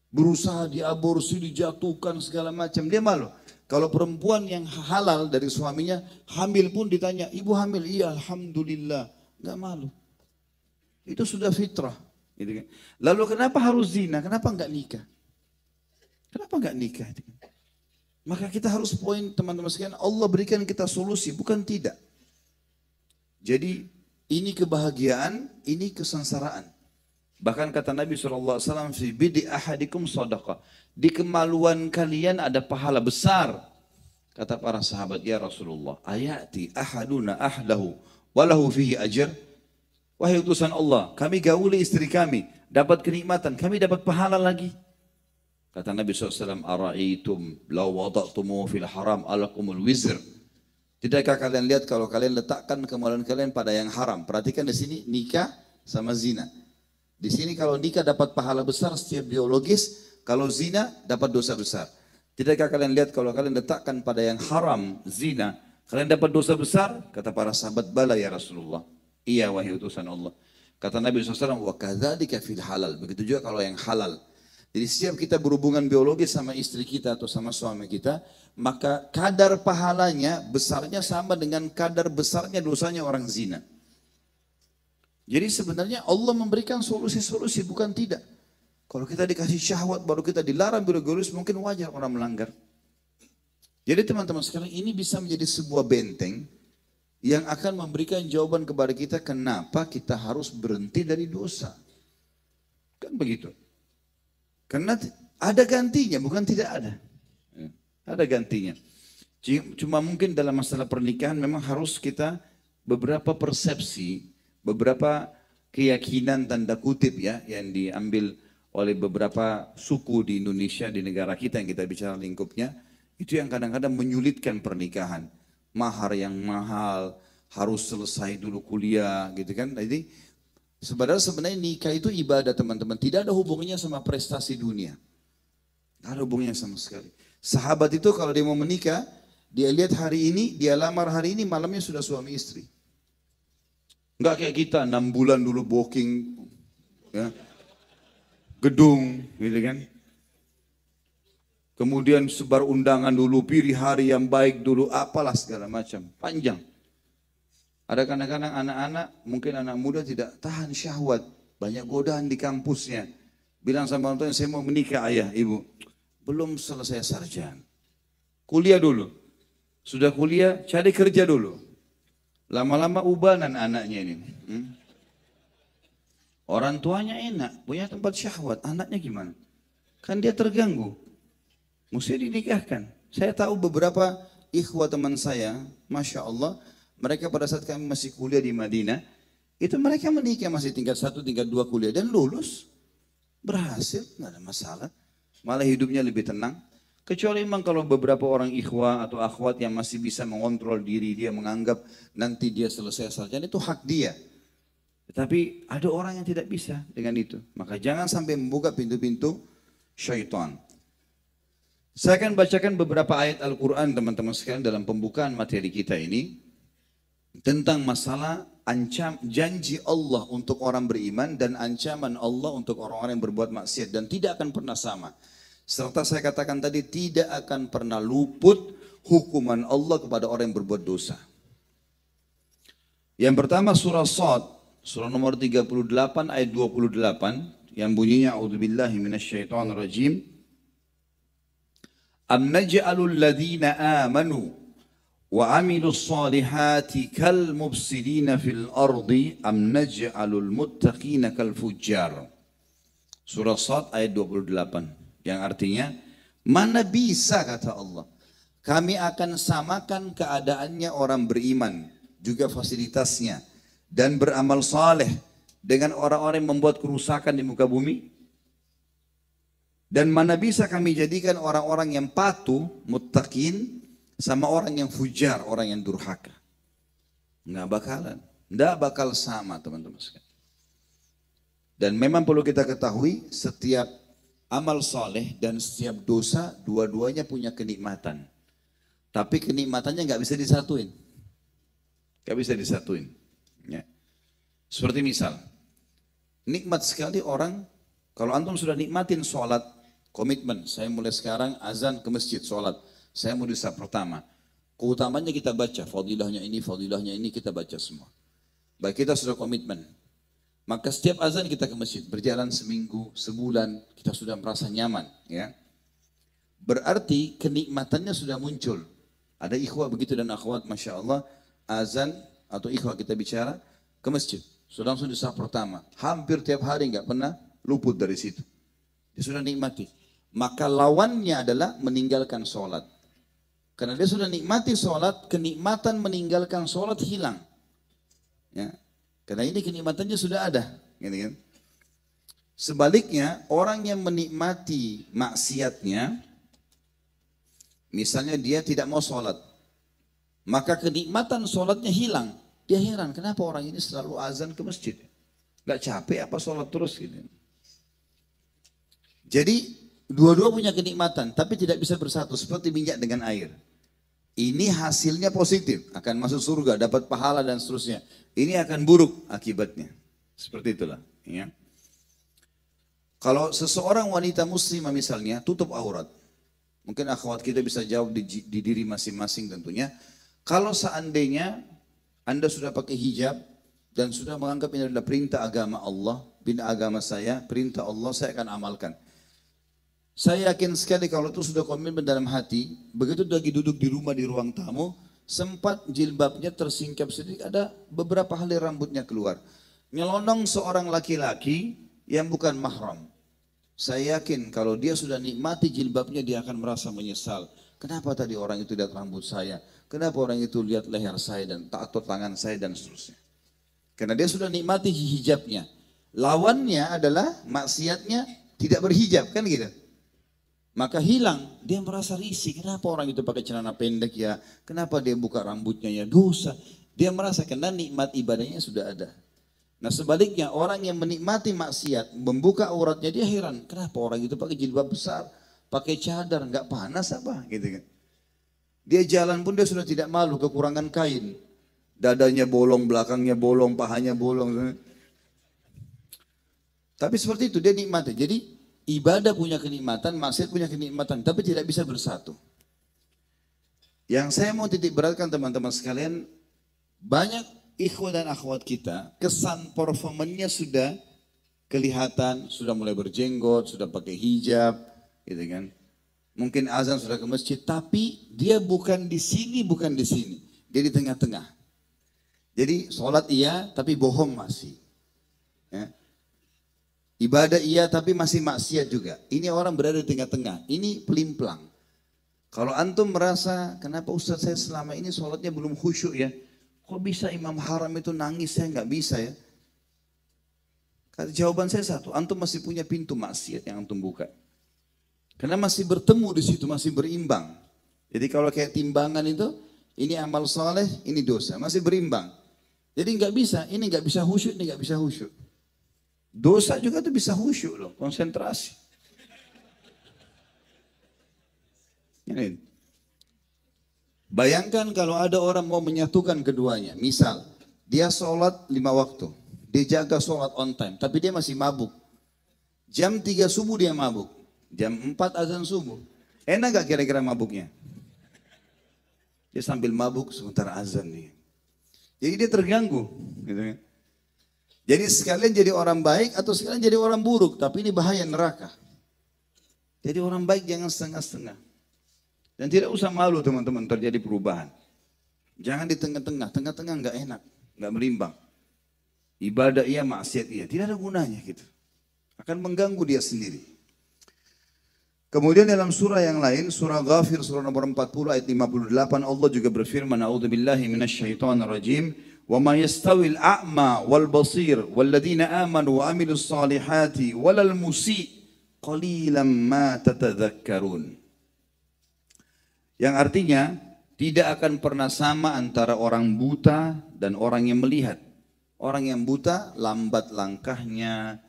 Berusaha diaborsi, dijatuhkan segala macam, dia malu. Kalau perempuan yang halal dari suaminya, hamil pun ditanya, ibu hamil? Iya, alhamdulillah. Nggak malu. Itu sudah fitrah. Lalu kenapa harus zina? Kenapa nggak nikah? Kenapa nggak nikah? Maka kita harus poin teman-teman sekalian, Allah berikan kita solusi, bukan tidak. Jadi ini kebahagiaan, ini kesengsaraan. Bahkan kata Nabi SAW, fi bidi ahadikum sadaqah. Di kemaluan kalian ada pahala besar. Kata para sahabat, ya Rasulullah, ayati ahaduna ahlahu walahu fihi ajr. Wahai utusan Allah, kami gauli istri kami, dapat kenikmatan, kami dapat pahala lagi. Kata Nabi SAW, ara'aitum law wada'tumu fil haram alakumul wizr. Tidakkah kalian lihat kalau kalian letakkan kemaluan kalian pada yang haram? Perhatikan di sini nikah sama zina. Di sini kalau nikah dapat pahala besar setiap biologis, kalau zina dapat dosa besar. Tidakkah kalian lihat kalau kalian letakkan pada yang haram, zina, kalian dapat dosa besar? Kata para sahabat, bala ya Rasulullah. Iya wahai utusan Allah. Kata Nabi SAW, wa kadzalika fil halal. Begitu juga kalau yang halal. Jadi setiap kita berhubungan biologis sama istri kita atau sama suami kita, maka kadar pahalanya besarnya sama dengan kadar besarnya dosanya orang zina. Jadi sebenarnya Allah memberikan solusi-solusi, bukan tidak. Kalau kita dikasih syahwat baru kita dilarang biologis, mungkin wajar orang melanggar. Jadi teman-teman sekalian, ini bisa menjadi sebuah benteng yang akan memberikan jawaban kepada kita kenapa kita harus berhenti dari dosa. Kan begitu. Karena ada gantinya, bukan tidak ada. Ada gantinya. Cuma mungkin dalam masalah pernikahan memang harus kita beberapa persepsi, beberapa keyakinan tanda kutip ya yang diambil oleh beberapa suku di Indonesia, di negara kita yang kita bicara lingkupnya, itu yang kadang-kadang menyulitkan pernikahan. Mahar yang mahal, harus selesai dulu kuliah gitu kan. Jadi sebenarnya nikah itu ibadah teman-teman. Tidak ada hubungannya sama prestasi dunia. Tidak ada hubungannya sama sekali. Sahabat itu kalau dia mau menikah, dia lihat hari ini, dia lamar hari ini, malamnya sudah suami istri. Enggak kayak kita 6 bulan dulu booking ya, gedung gitu kan. Kemudian sebar undangan dulu, pilih hari yang baik dulu, apalah segala macam. Panjang. Ada kadang-kadang anak-anak, mungkin anak muda tidak tahan syahwat. Banyak godaan di kampusnya. Bilang sama orang tuanya, saya mau menikah ayah, ibu. Belum selesai sarjana. Kuliah dulu. Sudah kuliah, cari kerja dulu. Lama-lama ubanan anaknya ini. Orang tuanya enak, punya tempat syahwat. Anaknya gimana? Kan dia terganggu. Mesti dinikahkan. Saya tahu beberapa ikhwah teman saya, Masya Allah, mereka pada saat kami masih kuliah di Madinah, itu mereka menikah masih tingkat 1, tingkat 2 kuliah dan lulus. Berhasil, nggak ada masalah. Malah hidupnya lebih tenang. Kecuali memang kalau beberapa orang ikhwah atau akhwat yang masih bisa mengontrol diri, dia menganggap nanti dia selesai sarjana, itu hak dia. Tetapi ada orang yang tidak bisa dengan itu. Maka jangan sampai membuka pintu-pintu syaitan. Saya akan bacakan beberapa ayat Al-Quran teman-teman sekalian dalam pembukaan materi kita ini. Tentang masalah janji Allah untuk orang beriman dan ancaman Allah untuk orang-orang yang berbuat maksiat. Dan tidak akan pernah sama. Serta saya katakan tadi tidak akan pernah luput hukuman Allah kepada orang yang berbuat dosa. Yang pertama surah Shad, surah nomor 38 ayat 28 yang bunyinya a'udzubillahi minasyaitonirrajim. Am naj'alul ladzina amanu wa 'amilus solihati kal mufsidina fil ardi am naj'alul muttaqina kal fujjar. Surah Shad ayat 28 yang artinya mana bisa kata Allah kami akan samakan keadaannya orang beriman juga fasilitasnya dan beramal saleh dengan orang-orang yang membuat kerusakan di muka bumi. Dan mana bisa kami jadikan orang-orang yang patuh, muttaqin, sama orang yang fujar, orang yang durhaka. Nggak bakalan. Nggak bakal sama teman-teman sekalian. Dan memang perlu kita ketahui, setiap amal soleh dan setiap dosa, dua-duanya punya kenikmatan. Tapi kenikmatannya nggak bisa disatuin. Nggak bisa disatuin. Ya. Seperti misal, nikmat sekali orang, kalau antum sudah nikmatin sholat, komitmen, saya mulai sekarang azan ke masjid, sholat. Saya mau di saat pertama. Keutamanya kita baca, fadilahnya ini kita baca semua. Baik kita sudah komitmen. Maka setiap azan kita ke masjid, berjalan seminggu, sebulan, kita sudah merasa nyaman. Ya. Berarti kenikmatannya sudah muncul. Ada ikhwah begitu dan akhwat, Masya Allah, azan atau ikhwah kita bicara ke masjid. Sudah langsung di saf pertama. Hampir tiap hari nggak pernah luput dari situ. Dia sudah nikmati. Maka lawannya adalah meninggalkan sholat. Karena dia sudah nikmati sholat, kenikmatan meninggalkan sholat hilang. Ya. Karena ini kenikmatannya sudah ada. Gitu kan? Sebaliknya, orang yang menikmati maksiatnya, misalnya dia tidak mau sholat, maka kenikmatan sholatnya hilang. Dia heran, kenapa orang ini selalu azan ke masjid? Gak capek apa sholat terus gitu. Jadi dua-dua punya kenikmatan, tapi tidak bisa bersatu seperti minyak dengan air. Ini hasilnya positif, akan masuk surga, dapat pahala dan seterusnya. Ini akan buruk akibatnya. Seperti itulah. Ya. Kalau seseorang wanita muslimah misalnya tutup aurat, mungkin akhwat kita bisa jawab di diri masing-masing tentunya. Kalau seandainya Anda sudah pakai hijab dan sudah menganggap ini adalah perintah agama Allah, perintah agama saya, perintah Allah, saya akan amalkan. Saya yakin sekali kalau itu sudah komitmen dalam hati, begitu lagi duduk di rumah di ruang tamu, sempat jilbabnya tersingkap sedikit, ada beberapa helai rambutnya keluar. Nyelonong seorang laki-laki yang bukan mahram. Saya yakin kalau dia sudah nikmati jilbabnya, dia akan merasa menyesal. Kenapa tadi orang itu lihat rambut saya? Kenapa orang itu lihat leher saya dan atau tangan saya dan seterusnya? Karena dia sudah nikmati hijabnya. Lawannya adalah maksiatnya tidak berhijab, kan gitu. Maka hilang, dia merasa risih. Kenapa orang itu pakai celana pendek ya? Kenapa dia buka rambutnya ya? Dosa. Dia merasa karena nikmat ibadahnya sudah ada. Nah sebaliknya orang yang menikmati maksiat, membuka auratnya, dia heran. Kenapa orang itu pakai jilbab besar, pakai cadar, nggak panas apa? Gitu kan. Dia jalan pun dia sudah tidak malu, kekurangan kain. Dadanya bolong, belakangnya bolong, pahanya bolong. Tapi seperti itu dia nikmati. Jadi ibadah punya kenikmatan, maksiat punya kenikmatan, tapi tidak bisa bersatu. Yang saya mau titik beratkan teman-teman sekalian, banyak ikhwan dan akhwat kita, kesan performannya sudah kelihatan, sudah mulai berjenggot, sudah pakai hijab, gitu kan. Mungkin azan sudah ke masjid, tapi dia bukan di sini, bukan di sini. Dia di tengah-tengah. Jadi sholat iya, tapi bohong masih. Ya. Ibadah iya, tapi masih maksiat juga. Ini orang berada di tengah-tengah. Ini pelimplang. Kalau antum merasa, kenapa Ustaz saya selama ini sholatnya belum khusyuk ya? Kok bisa Imam Haram itu nangis, saya nggak bisa ya? Kata jawaban saya satu, antum masih punya pintu maksiat yang antum buka. Karena masih bertemu di situ, masih berimbang. Jadi kalau kayak timbangan itu, ini amal soleh, ini dosa, masih berimbang. Jadi nggak bisa, ini nggak bisa khusyuk, ini nggak bisa khusyuk. Dosa juga tuh bisa khusyuk loh, konsentrasi. Ini. Bayangkan kalau ada orang mau menyatukan keduanya. Misal, dia sholat 5 waktu. Dia jaga sholat on time, tapi dia masih mabuk. Jam 3 subuh dia mabuk. Jam 4 azan subuh. Enak gak kira-kira mabuknya? Dia sambil mabuk sementara azan nih. Jadi dia terganggu. Gitu kan. Jadi sekalian jadi orang baik atau sekalian jadi orang buruk. Tapi ini bahaya neraka. Jadi orang baik jangan setengah-setengah. Dan tidak usah malu teman-teman terjadi perubahan. Jangan di tengah-tengah. Tengah-tengah nggak enak. Nggak berimbang. Ibadah iya, maksiat iya. Tidak ada gunanya gitu. Akan mengganggu dia sendiri. Kemudian dalam surah yang lain, surah Ghafir, surah nomor 40 ayat 58, Allah juga berfirman, A'udzubillahi minasyaitonirrajim, wa ma yastawil a'ma wal basir walladzina amanu wa amilus salihati walal musi' qalilan ma tatadzakkarun. Yang artinya, tidak akan pernah sama antara orang buta dan orang yang melihat. Orang yang buta lambat langkahnya,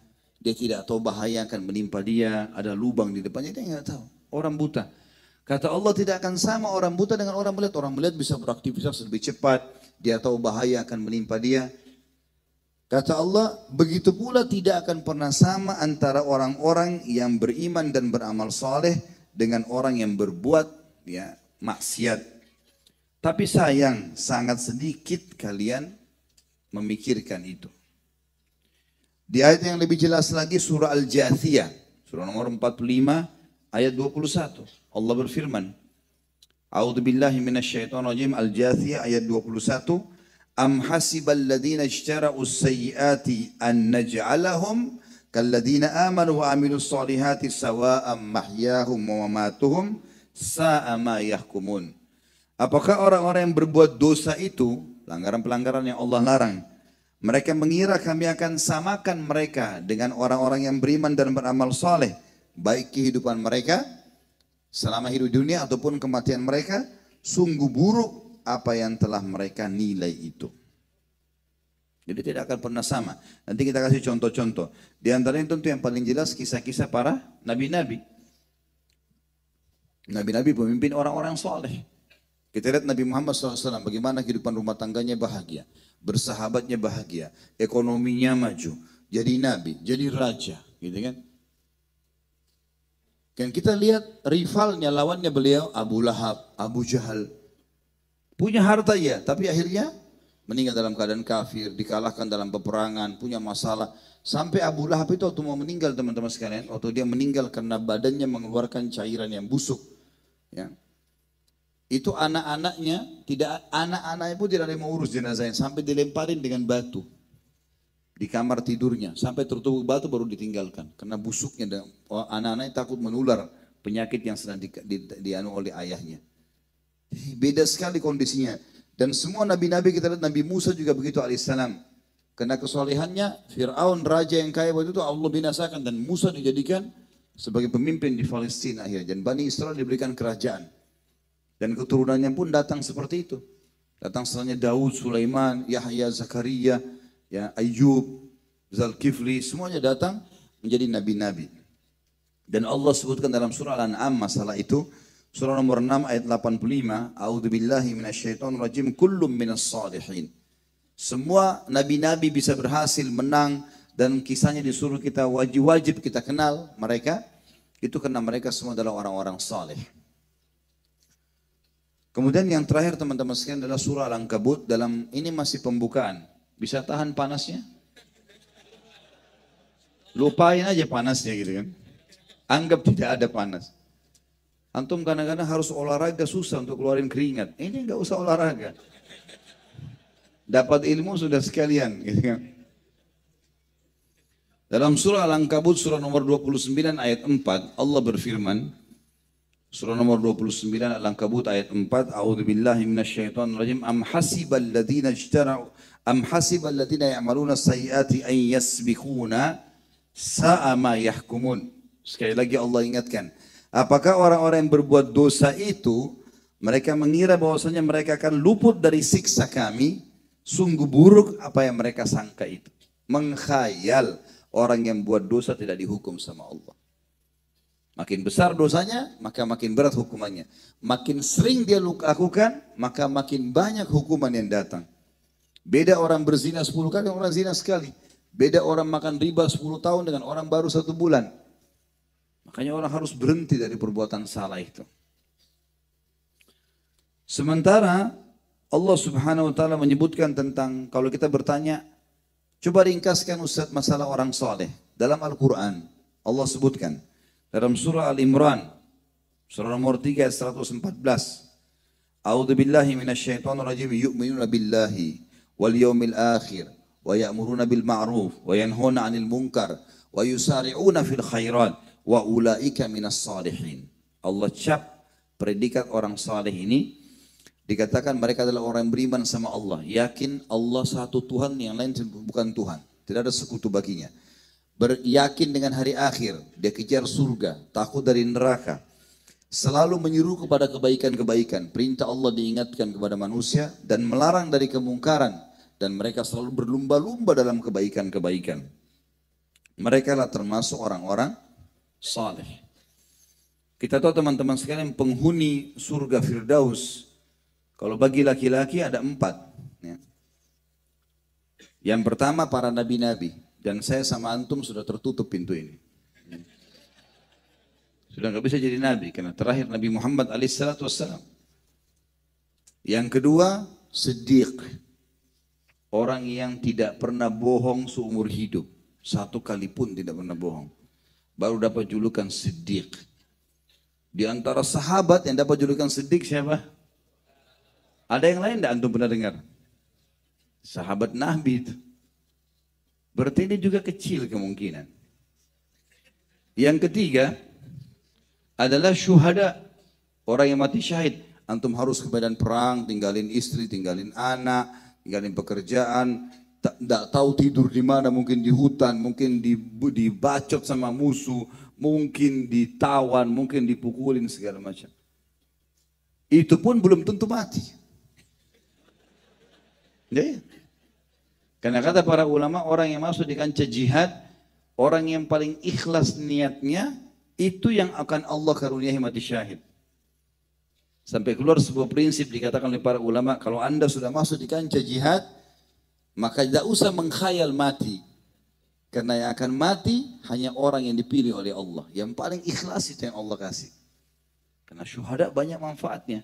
dia tidak tahu bahaya akan menimpa dia, ada lubang di depannya, dia nggak tahu. Orang buta. Kata Allah tidak akan sama orang buta dengan orang melihat. Orang melihat bisa beraktivitas lebih cepat, dia tahu bahaya akan menimpa dia. Kata Allah, begitu pula tidak akan pernah sama antara orang-orang yang beriman dan beramal saleh dengan orang yang berbuat ya maksiat. Tapi sayang, sangat sedikit kalian memikirkan itu. Di ayat yang lebih jelas lagi surah Al-Jathiyah, surah nomor 45 ayat 21. Allah berfirman, A'udzubillahi minasyaitonirrajim, Al-Jathiyah ayat 21. Am hasibal ladzina ijtara'u sayyiati an naj'alahum kalladzina amanu wa amilus solihati sawa'am mahyahum wa mamatuhum sa'a ma yahkumun. Apakah orang-orang yang berbuat dosa itu, pelanggaran-pelanggaran yang Allah larang, mereka mengira kami akan samakan mereka dengan orang-orang yang beriman dan beramal soleh, baik kehidupan mereka selama hidup dunia ataupun kematian mereka? Sungguh buruk apa yang telah mereka nilai itu. Jadi tidak akan pernah sama. Nanti kita kasih contoh-contoh. Di antaranya tentu yang paling jelas kisah-kisah para nabi-nabi. Nabi-nabi pemimpin orang-orang soleh. Kita lihat Nabi Muhammad SAW bagaimana kehidupan rumah tangganya bahagia, bersahabatnya bahagia, ekonominya maju, jadi nabi, jadi raja, gitu kan? Dan kita lihat rivalnya, lawannya beliau Abu Lahab, Abu Jahal. Punya harta ya, tapi akhirnya meninggal dalam keadaan kafir, dikalahkan dalam peperangan, punya masalah. Sampai Abu Lahab itu waktu mau meninggal teman-teman sekalian, waktu dia meninggal karena badannya mengeluarkan cairan yang busuk. Ya. Itu anak-anaknya pun tidak ada yang mau urus jenazahnya, sampai dilemparin dengan batu di kamar tidurnya, sampai tertutup batu baru ditinggalkan karena busuknya, dan anak-anaknya takut menular penyakit yang sedang dianu oleh ayahnya. Beda sekali kondisinya. Dan semua nabi-nabi, kita lihat Nabi Musa juga begitu alaihissalam, karena kesolehannya Fir'aun raja yang kaya waktu itu Allah binasakan, dan Musa dijadikan sebagai pemimpin di Palestina akhirnya, dan Bani Israel diberikan kerajaan. Dan keturunannya pun datang seperti itu. Datang setelahnya Daud, Sulaiman, Yahya, Zakaria, ya, Ayyub, Zulkifli, semuanya datang menjadi nabi-nabi. Dan Allah sebutkan dalam surah Al-An'am masalah itu, surah nomor 6 ayat 85, A'udzubillahi minasyaitonirrajim, kullum minas salihin. Semua nabi-nabi bisa berhasil menang, dan kisahnya disuruh kita wajib kita kenal mereka, itu karena mereka semua adalah orang-orang saleh. Kemudian yang terakhir teman-teman sekalian adalah surah Al-Ankabut. Dalam ini masih pembukaan. Bisa tahan panasnya? Lupain aja panasnya gitu kan. Anggap tidak ada panas. Antum kadang-kadang harus olahraga susah untuk keluarin keringat. Ini enggak usah olahraga. Dapat ilmu sudah sekalian gitu kan. Dalam surah Al-Ankabut surah nomor 29 ayat 4 Allah berfirman, surah nomor 29 Al-Ankabut ayat 4, A'udzubillahi minasyaitonirrajim, am hasibal ladzina ya'maluna sayyiati an yasbiquna sa'a ma yahkumun. Sekali lagi Allah ingatkan, apakah orang-orang yang berbuat dosa itu mereka mengira bahwasanya mereka akan luput dari siksa kami? Sungguh buruk apa yang mereka sangka itu. Mengkhayal orang yang buat dosa tidak dihukum sama Allah. Makin besar dosanya, maka makin berat hukumannya. Makin sering dia lakukan, maka makin banyak hukuman yang datang. Beda orang berzina 10 kali, orang zina sekali. Beda orang makan riba 10 tahun dengan orang baru 1 bulan. Makanya orang harus berhenti dari perbuatan salah itu. Sementara Allah Subhanahu wa taala menyebutkan tentang, kalau kita bertanya, coba ringkaskan Ustaz masalah orang soleh. Dalam Al-Quran, Allah sebutkan. Dalam surah Al-Imran, surah nomor 3 ayat 114. A'udzubillahi minasyaitonirrajim, yu'minuna billahi wal yaumil akhir wa ya'muruna bil ma'ruf wa yanhauna 'anil munkar wa yusari'una fil khairat wa ulaika minas salihin. Allah cap predikat orang saleh ini, dikatakan mereka adalah orang yang beriman sama Allah, yakin Allah satu Tuhan, yang lain bukan Tuhan, tidak ada sekutu baginya. Beryakin dengan hari akhir, dia kejar surga, takut dari neraka, selalu menyeru kepada kebaikan-kebaikan, perintah Allah diingatkan kepada manusia, dan melarang dari kemungkaran, dan mereka selalu berlumba-lumba dalam kebaikan-kebaikan. Mereka lah termasuk orang-orang saleh. Kita tahu teman-teman sekalian, penghuni surga Firdaus, kalau bagi laki-laki ada 4. Ya. Yang pertama para nabi-nabi. Dan saya sama antum sudah tertutup pintu ini. Sudah nggak bisa jadi nabi karena terakhir Nabi Muhammad alaihissalam. Yang kedua, Siddiq. Orang yang tidak pernah bohong seumur hidup. 1 kali pun tidak pernah bohong. Baru dapat julukan Siddiq. Di antara sahabat yang dapat julukan Siddiq siapa? Ada yang lain tidak antum pernah dengar? Sahabat Nabi itu. Berarti ini juga kecil kemungkinan. Yang ketiga adalah syuhada. Orang yang mati syahid. Antum harus ke medan perang, tinggalin istri, tinggalin anak, tinggalin pekerjaan. Tidak tahu tidur di mana, mungkin di hutan, mungkin dibacot sama musuh, mungkin ditawan, mungkin dipukulin segala macam. Itu pun belum tentu mati. Ya. Karena kata para ulama, orang yang masuk di kancah jihad, orang yang paling ikhlas niatnya, itu yang akan Allah karuniai mati syahid. Sampai keluar sebuah prinsip dikatakan oleh para ulama, kalau anda sudah masuk di kancah jihad, maka tidak usah mengkhayal mati. Karena yang akan mati hanya orang yang dipilih oleh Allah. Yang paling ikhlas itu yang Allah kasih. Karena syuhada banyak manfaatnya.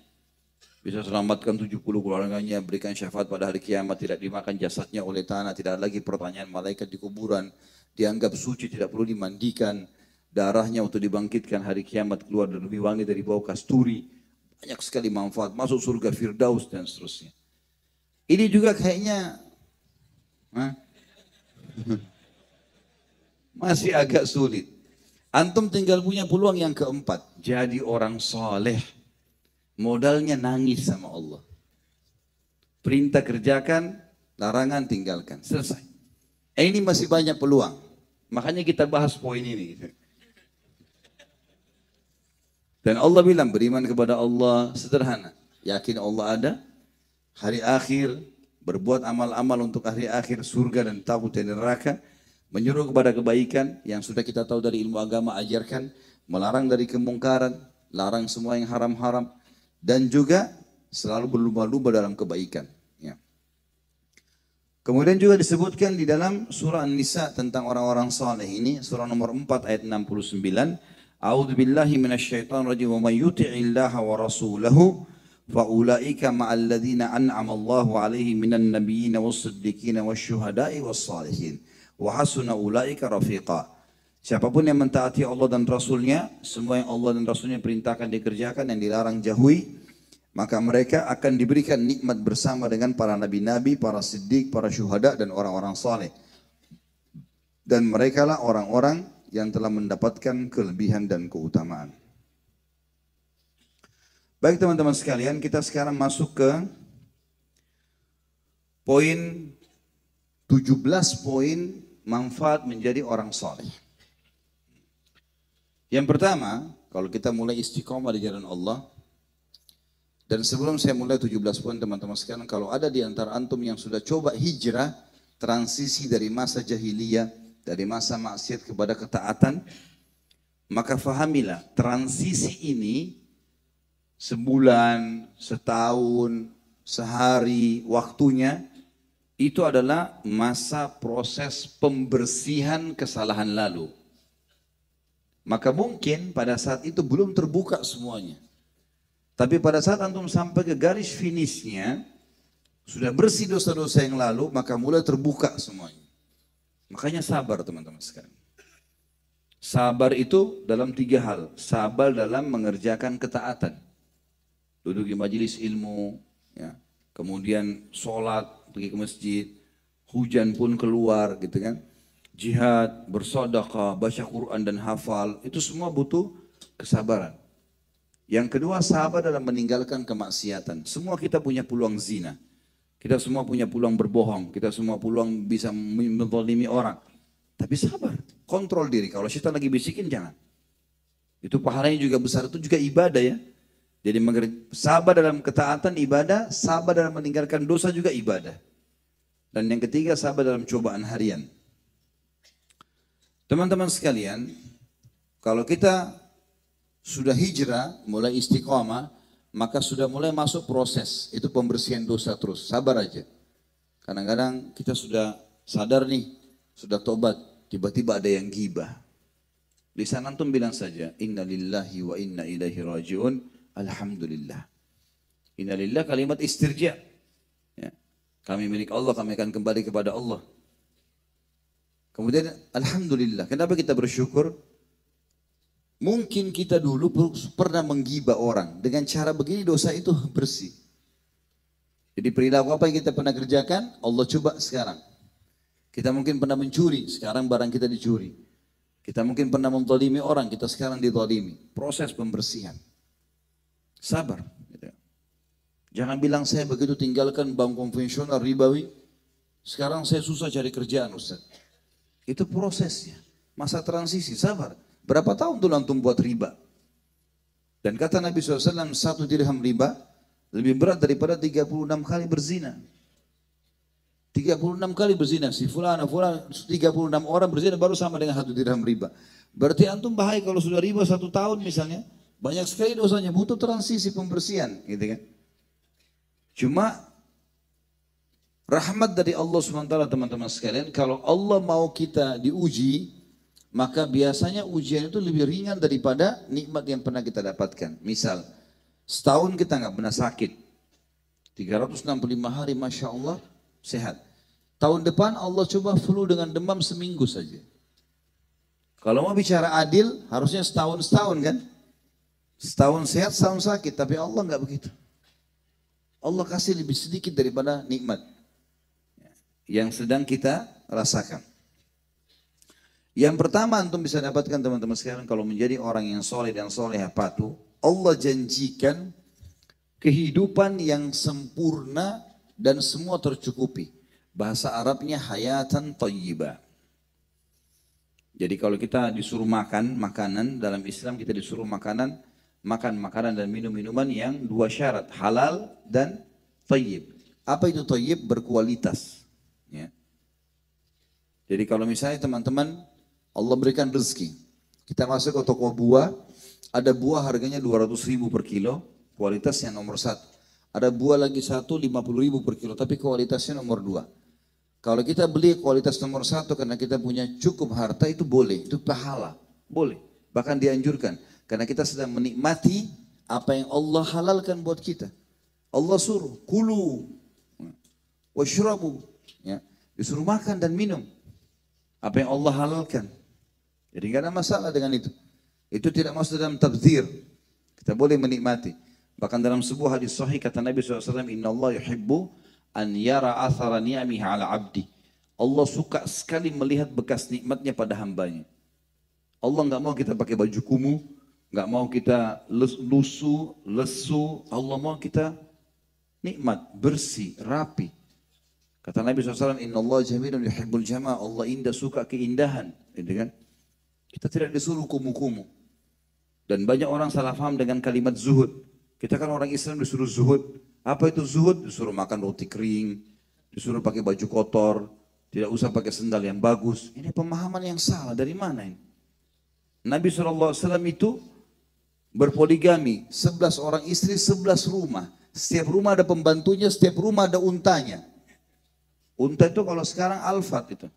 Bisa selamatkan 70 keluarganya, berikan syafaat pada hari kiamat, tidak dimakan jasadnya oleh tanah, tidak lagi pertanyaan malaikat di kuburan, dianggap suci, tidak perlu dimandikan, darahnya untuk dibangkitkan hari kiamat keluar dan lebih wangi dari bau kasturi. Banyak sekali manfaat, masuk surga Firdaus dan seterusnya. Ini juga kayaknya masih agak sulit. Antum tinggal punya peluang yang keempat, jadi orang soleh. Modalnya nangis sama Allah. Perintah kerjakan, larangan tinggalkan. Selesai. Ini masih banyak peluang. Makanya kita bahas poin ini. Dan Allah bilang beriman kepada Allah sederhana. Yakin Allah ada, hari akhir, berbuat amal-amal untuk hari akhir, surga dan takut dari neraka, menyuruh kepada kebaikan yang sudah kita tahu dari ilmu agama, ajarkan, melarang dari kemungkaran, larang semua yang haram-haram, dan juga selalu berlumba-lumba dalam kebaikan. Ya. Kemudian juga disebutkan di dalam surah An-Nisa tentang orang-orang saleh ini, surah nomor 4 ayat 69. A'udzu billahi minasyaitonir rajim. Wa may yuti'illaha wa rasulahu fa ulaika ma'al ladzina an'ama Allahu 'alaihim minan nabiyyin was-siddiqin wasyuhada'i was-shalihin wa hasuna ulaika rafiqa. Siapapun yang mentaati Allah dan Rasulnya, semua yang Allah dan Rasulnya perintahkan dikerjakan, yang dilarang jauhi, maka mereka akan diberikan nikmat bersama dengan para nabi-nabi, para siddiq, para syuhada dan orang-orang saleh. Dan merekalah orang-orang yang telah mendapatkan kelebihan dan keutamaan. Baik teman-teman sekalian, kita sekarang masuk ke poin 17 poin manfaat menjadi orang saleh. Yang pertama, kalau kita mulai istiqomah di jalan Allah, dan sebelum saya mulai 17 poin teman-teman sekalian, kalau ada di antara antum yang sudah coba hijrah, transisi dari masa jahiliyah, dari masa maksiat kepada ketaatan, maka fahamilah transisi ini sebulan, setahun, sehari, waktunya itu adalah masa proses pembersihan kesalahan lalu. Maka mungkin pada saat itu belum terbuka semuanya. Tapi pada saat antum sampai ke garis finishnya, sudah bersih dosa-dosa yang lalu, maka mulai terbuka semuanya. Makanya sabar teman-teman sekalian. Sabar itu dalam 3 hal. Sabar dalam mengerjakan ketaatan. Duduk di majelis ilmu, ya. Kemudian sholat, pergi ke masjid, hujan pun keluar gitu kan. Jihad, bersedekah, baca Quran dan hafal, itu semua butuh kesabaran. Yang kedua, sabar dalam meninggalkan kemaksiatan. Semua kita punya peluang zina. Kita semua punya peluang berbohong. Kita semua peluang bisa menzalimi orang. Tapi sabar, kontrol diri. Kalau syaitan lagi bisikin, jangan. Itu pahalanya juga besar, itu juga ibadah ya. Jadi sabar dalam ketaatan ibadah, sabar dalam meninggalkan dosa juga ibadah. Dan yang ketiga, sabar dalam cobaan harian. Teman-teman sekalian, kalau kita sudah hijrah, mulai istiqomah, maka sudah mulai masuk proses, itu pembersihan dosa terus, sabar aja. Kadang-kadang kita sudah sadar nih, sudah tobat, tiba-tiba ada yang gibah. Lisan antum bilang saja, inna lillahi wa inna ilaihi raji'un, alhamdulillah. Inna lillah kalimat istirja. Ya. Kami milik Allah, kami akan kembali kepada Allah. Kemudian alhamdulillah, kenapa kita bersyukur? Mungkin kita dulu pernah menggibah orang. Dengan cara begini dosa itu bersih. Jadi perilaku apa yang kita pernah kerjakan, Allah coba sekarang. Kita mungkin pernah mencuri, sekarang barang kita dicuri. Kita mungkin pernah menzalimi orang, kita sekarang dizalimi. Proses pembersihan. Sabar. Gitu. Jangan bilang saya begitu tinggalkan bank konvensional ribawi, sekarang saya susah cari kerjaan Ustaz. Itu prosesnya. Masa transisi, sabar. Berapa tahun tuh antum buat riba? Dan kata Nabi SAW, 1 dirham riba lebih berat daripada 36 kali berzina. 36 kali berzina. Si fulana 36 orang berzina baru sama dengan 1 dirham riba. Berarti antum bahaya kalau sudah riba 1 tahun misalnya. Banyak sekali dosanya, butuh transisi pembersihan. Gitu kan. Cuma rahmat dari Allah SWT teman-teman sekalian. Kalau Allah mau kita diuji, maka biasanya ujian itu lebih ringan daripada nikmat yang pernah kita dapatkan. Misal, setahun kita nggak pernah sakit. 365 hari Masya Allah sehat. Tahun depan Allah coba flu dengan demam seminggu saja. Kalau mau bicara adil, harusnya setahun kan? Setahun sehat, setahun sakit. Tapi Allah nggak begitu. Allah kasih lebih sedikit daripada nikmat yang sedang kita rasakan. Yang pertama antum bisa dapatkan teman-teman sekalian kalau menjadi orang yang soleh dan solehah patuh, Allah janjikan kehidupan yang sempurna dan semua tercukupi. Bahasa Arabnya hayatan thayyibah. Jadi kalau kita disuruh makan makanan, dalam Islam kita disuruh makan makanan dan minum minuman yang 2 syarat, halal dan thayyib. Apa itu thayyib? Berkualitas. Ya. Jadi kalau misalnya teman-teman Allah berikan rezeki, kita masuk ke toko buah, ada buah harganya 200.000 per kilo, kualitasnya nomor 1. Ada buah lagi 50.000 per kilo, tapi kualitasnya nomor 2. Kalau kita beli kualitas nomor 1 karena kita punya cukup harta, itu boleh, itu pahala, boleh. Bahkan dianjurkan, karena kita sedang menikmati apa yang Allah halalkan buat kita. Allah suruh, kulu, washrabu, ya, disuruh makan dan minum. Apa yang Allah halalkan. Jadi nggak ada masalah dengan itu. Itu tidak masuk dalam tabdzir. Kita boleh menikmati. Bahkan dalam sebuah hadis sahih kata Nabi SAW, Inna Allah yuhibbu an yara athara ni'amihi ala abdi. Allah suka sekali melihat bekas nikmatnya pada hambanya. Allah nggak mau kita pakai baju kumuh, nggak mau kita lesu. Allah mau kita nikmat, bersih, rapi. Kata Nabi SAW, Inna Allah jamilun yuhibbul jama'. Allah indah, suka keindahan. Gitu kan? Kita tidak disuruh kumuh-kumuh. Dan banyak orang salah paham dengan kalimat zuhud. Kita kan orang Islam disuruh zuhud. Apa itu zuhud? Disuruh makan roti kering, disuruh pakai baju kotor, tidak usah pakai sendal yang bagus. Ini pemahaman yang salah. Dari mana ini? Nabi SAW itu berpoligami. 11 orang istri, 11 rumah. Setiap rumah ada pembantunya, setiap rumah ada untanya. Unta itu kalau sekarang Alphard itu.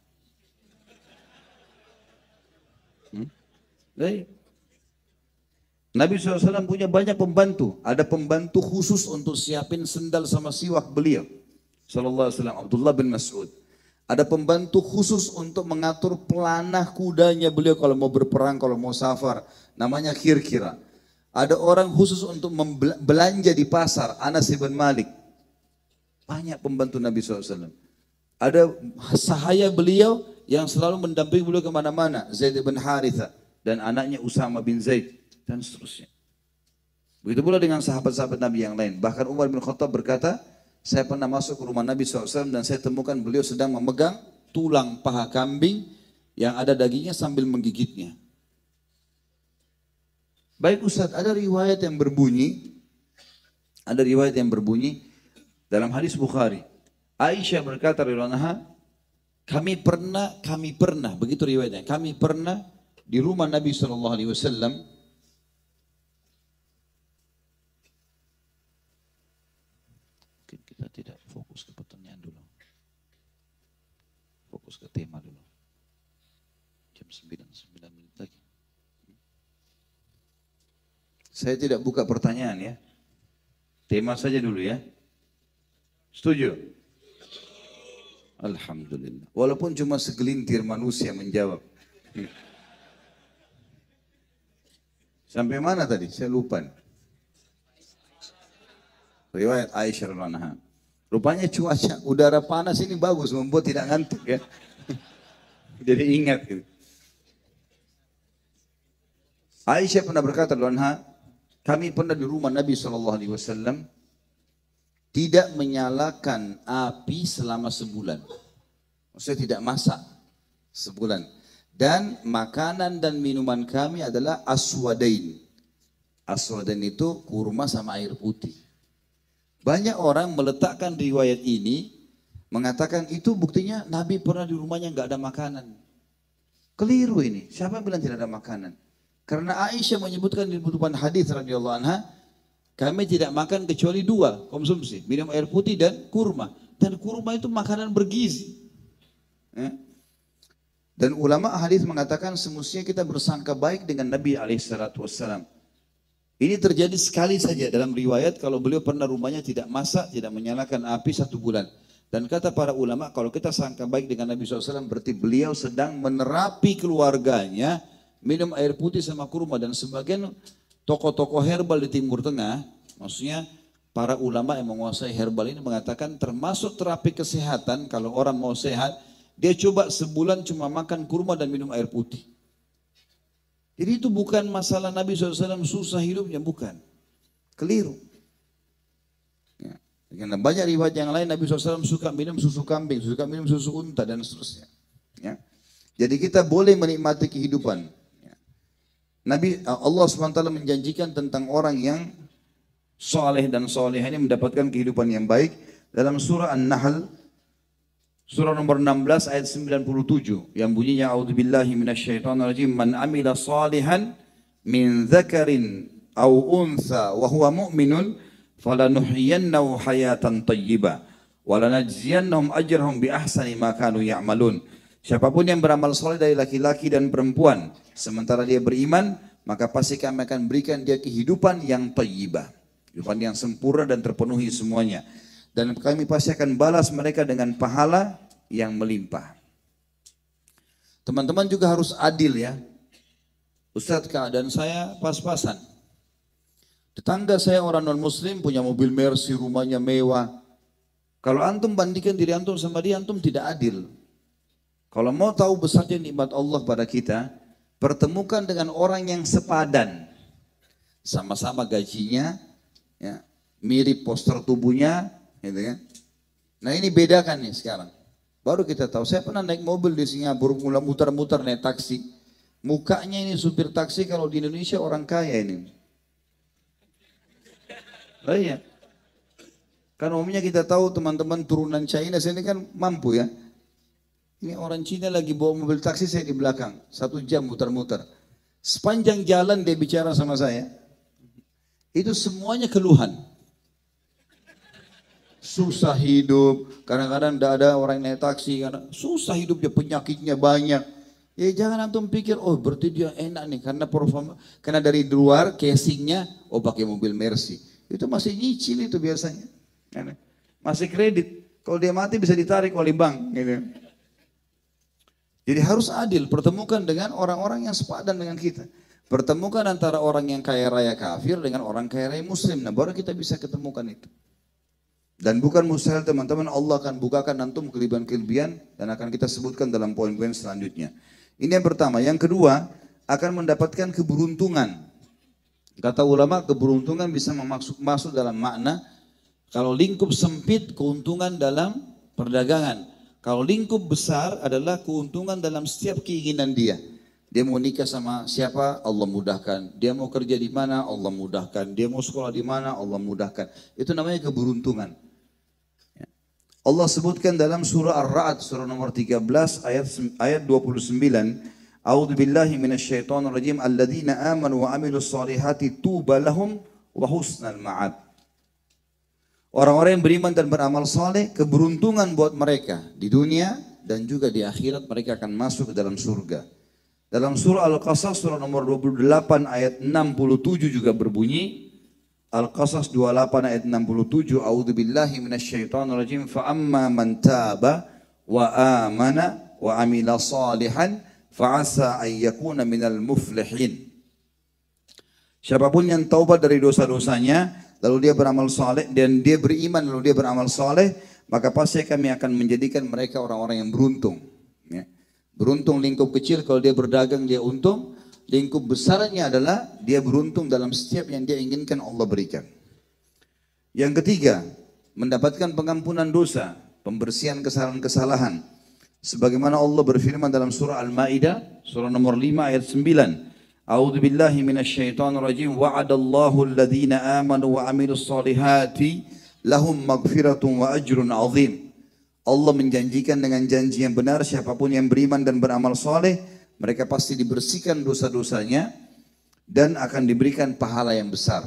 Nabi SAW punya banyak pembantu. Ada pembantu khusus untuk siapin sendal sama siwak beliau. Sallallahu alaihi wasallam, Abdullah bin Mas'ud. Ada pembantu khusus untuk mengatur pelanah kudanya beliau kalau mau berperang, kalau mau safar. Namanya Khirkira. Ada orang khusus untuk belanja di pasar. Anas bin Malik. Banyak pembantu Nabi SAW. Ada sahaya beliau yang selalu mendampingi beliau kemana-mana. Zaid bin Haritha. Dan anaknya Usama bin Zaid. Dan seterusnya. Begitu pula dengan sahabat-sahabat Nabi yang lain. Bahkan Umar bin Khattab berkata, saya pernah masuk ke rumah Nabi SAW dan saya temukan beliau sedang memegang tulang paha kambing yang ada dagingnya sambil menggigitnya. Baik Ustaz, ada riwayat yang berbunyi dalam hadis Bukhari. Aisyah berkata radhiyallahu anha, kami pernah, begitu riwayatnya, kami pernah di rumah Nabi SAW. Kita tidak fokus ke pertanyaan dulu. Fokus ke tema dulu. Jam 9 menit lagi. Saya tidak buka pertanyaan ya. Tema saja dulu ya. Setuju? Alhamdulillah. Walaupun cuma segelintir manusia menjawab. Sampai mana tadi? Saya lupa. Riwayat Aisyah radhiyallahu anha. Rupanya cuaca udara panas ini bagus membuat tidak ngantuk ya. Jadi ingat gitu. Aisyah pernah berkata, kami pernah di rumah Nabi SAW tidak menyalakan api selama sebulan. Maksudnya tidak masak sebulan. Dan makanan dan minuman kami adalah aswadain. Aswadain itu kurma sama air putih. Banyak orang meletakkan riwayat ini, mengatakan itu buktinya Nabi pernah di rumahnya nggak ada makanan. Keliru ini. Siapa yang bilang tidak ada makanan? Karena Aisyah menyebutkan di butuhan hadis radhiyallahu anha, kami tidak makan kecuali 2 konsumsi, minum air putih dan kurma. Dan kurma itu makanan bergizi. Ya. Dan ulama hadis mengatakan semestinya kita bersangka baik dengan Nabi SAW. Ini terjadi sekali saja dalam riwayat kalau beliau pernah rumahnya tidak masak, tidak menyalakan api 1 bulan. Dan kata para ulama kalau kita sangka baik dengan Nabi SAW berarti beliau sedang menerapi keluarganya minum air putih sama kurma. Dan sebagian tokoh-tokoh herbal di Timur Tengah, maksudnya para ulama yang menguasai herbal ini mengatakan termasuk terapi kesehatan kalau orang mau sehat, dia coba sebulan cuma makan kurma dan minum air putih. Jadi itu bukan masalah Nabi SAW susah hidupnya, bukan. Keliru. Ya. Karena banyak riwayat yang lain Nabi SAW suka minum susu kambing, suka minum susu unta dan seterusnya. Ya. Jadi kita boleh menikmati kehidupan. Ya. Allah SWT menjanjikan tentang orang yang soleh dan solehah ini mendapatkan kehidupan yang baik dalam surah An-Nahl. Surah nomor 16 ayat 97 yang bunyinya a'udzubillahi minasyaitonirrajim man amila salihan min dzakarin aw untha wa huwa mu'minun falanuhyiyannahu hayatan thayyibah wa lanajziyannahum ajrahum bi ahsani ma kanu ya'malun. Siapapun yang beramal saleh dari laki-laki dan perempuan sementara dia beriman, maka pasti kami akan berikan dia kehidupan yang thayyibah, kehidupan yang sempurna dan terpenuhi semuanya. Dan kami pasti akan balas mereka dengan pahala yang melimpah. Teman-teman juga harus adil ya. Ustadz, keadaan saya pas-pasan. Tetangga saya orang non-muslim punya mobil Mercy, rumahnya mewah. Kalau antum bandingkan diri antum sama dia, antum tidak adil. Kalau mau tahu besarnya nikmat Allah pada kita, pertemukan dengan orang yang sepadan. Sama-sama gajinya, ya, mirip poster tubuhnya, gitu kan. Nah ini bedakan nih sekarang. Baru kita tahu. Saya pernah naik mobil di Singapura, mulai muter-muter naik taksi. Mukanya ini supir taksi kalau di Indonesia orang kaya ini. Oh iya. Kan umumnya kita tahu teman-teman turunan China sini kan mampu ya. Ini orang Cina lagi bawa mobil taksi, saya di belakang. 1 jam muter-muter. Sepanjang jalan dia bicara sama saya. Itu semuanya keluhan. Susah hidup, kadang-kadang tidak ada orang naik taksi, karena susah hidupnya, penyakitnya banyak. Ya jangan antum pikir, oh berarti dia enak nih, karena dari luar casingnya, oh pakai mobil Mercy. Itu masih nyicil itu biasanya. Masih kredit, kalau dia mati bisa ditarik oleh bank. Gitu. Jadi harus adil, pertemukan dengan orang-orang yang sepadan dengan kita. Pertemukan antara orang yang kaya raya kafir dengan orang kaya raya muslim, nah baru kita bisa ketemukan itu. Dan bukan mustahil teman-teman, Allah akan bukakan antum kelebihan-kelebihan dan akan kita sebutkan dalam poin-poin selanjutnya. Ini yang pertama. Yang kedua, akan mendapatkan keberuntungan. Kata ulama, keberuntungan bisa masuk dalam makna kalau lingkup sempit, keuntungan dalam perdagangan. Kalau lingkup besar adalah keuntungan dalam setiap keinginan dia. Dia mau nikah sama siapa, Allah mudahkan. Dia mau kerja di mana, Allah mudahkan. Dia mau sekolah di mana, Allah mudahkan. Itu namanya keberuntungan. Allah sebutkan dalam surah Ar-Ra'd, surah nomor 13, ayat 29. A'udzu billahi minasyaitonir rajim. Alladzina amanu wa amilus solihati tuba lahum wa husnal ma'ab. Orang-orang yang beriman dan beramal saleh, keberuntungan buat mereka di dunia dan juga di akhirat, mereka akan masuk ke dalam surga. Dalam surah Al-Qasas surah nomor 28 ayat 67 juga berbunyi, Al-Qasas 28 ayat 67, A'udzubillahi minasyaitonirrajim, fa amma man taba wa amana wa amila salihan fa asa an yakuna minal muflihin. Siapapun yang taubat dari dosa-dosanya lalu dia beramal saleh, dan dia beriman lalu dia beramal saleh, maka pasti kami akan menjadikan mereka orang-orang yang beruntung. Ya. Beruntung lingkup kecil kalau dia berdagang dia untung, lingkup besarnya adalah dia beruntung dalam setiap yang dia inginkan Allah berikan. Yang ketiga, mendapatkan pengampunan dosa, pembersihan kesalahan-kesalahan. Sebagaimana Allah berfirman dalam surah Al-Maidah, surah nomor 5 ayat 9. A'udzu billahi minasyaitonir rajim. Wa'adallahu alladhina amanu wa 'amilus solihati lahum maghfiratun wa ajrun 'azim. Allah menjanjikan dengan janji yang benar, siapapun yang beriman dan beramal soleh, mereka pasti dibersihkan dosa-dosanya dan akan diberikan pahala yang besar.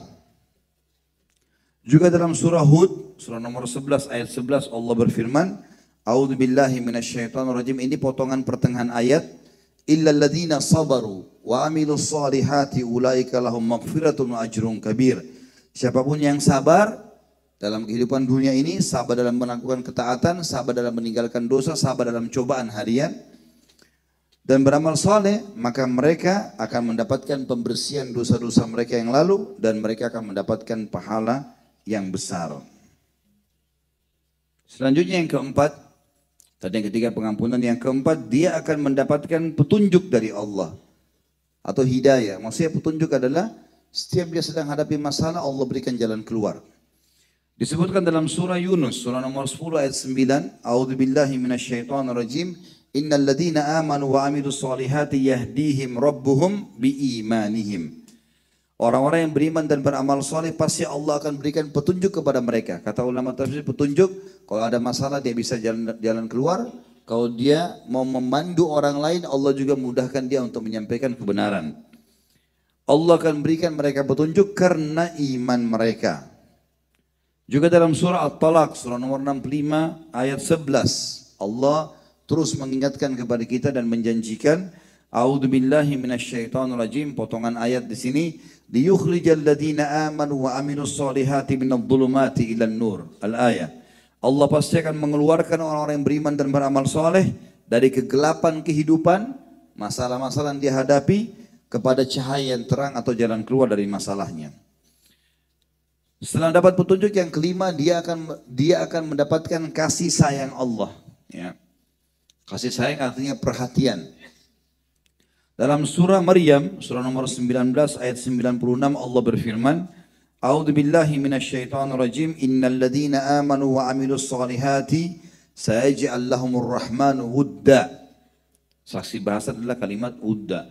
Juga dalam surah Hud, surah nomor 11 ayat 11 Allah berfirman, A'udzu billahi minasyaitonir rajim. Ini potongan pertengahan ayat. Illal ladzina sabaru wa 'amilus solihati ulaika lahum maghfiratun wa ajrun kabir. Siapapun yang sabar dalam kehidupan dunia ini, sabar dalam melakukan ketaatan, sabar dalam meninggalkan dosa, sabar dalam cobaan harian, dan beramal saleh, maka mereka akan mendapatkan pembersihan dosa-dosa mereka yang lalu dan mereka akan mendapatkan pahala yang besar. Selanjutnya yang keempat, tadi yang ketiga pengampunan, yang keempat dia akan mendapatkan petunjuk dari Allah atau hidayah. Maksudnya petunjuk adalah setiap dia sedang hadapi masalah Allah berikan jalan keluar. Disebutkan dalam surah Yunus, surah nomor 10 ayat 9, A'udzubillahi minasyaitonirrajim. Innal ladzina amanu wa 'amilus solihati yahdihim rabbuhum biimanihim. Orang-orang yang beriman dan beramal soleh pasti Allah akan berikan petunjuk kepada mereka. Kata ulama tafsir, petunjuk kalau ada masalah dia bisa jalan keluar. Kalau dia mau memandu orang lain, Allah juga mudahkan dia untuk menyampaikan kebenaran. Allah akan berikan mereka petunjuk karena iman mereka. Juga dalam surah At-Talaq, surah nomor 65 ayat 11, Allah terus mengingatkan kepada kita dan menjanjikan, A'udzubillahi minasyaitonirrajim, potongan ayat di sini, liyukhrijal ladzina amanu wa 'amilus solihati minadh-dhulumati ilan nur. Al-ayah. Allah pasti akan mengeluarkan orang-orang yang beriman dan beramal soleh dari kegelapan kehidupan, masalah-masalah yang dihadapi, kepada cahaya yang terang atau jalan keluar dari masalahnya. Setelah dapat petunjuk yang kelima, dia akan mendapatkan kasih sayang Allah. Ya. Kasih sayang artinya perhatian. Dalam surah Maryam, surah nomor 19 ayat 96 Allah berfirman, A'udzu billahi minasyaitonir rajim. Innal ladzina amanu wa 'amilus solihati sayaj'al lahumur rahmanu wudda. Saksi bahasa adalah kalimat wudda.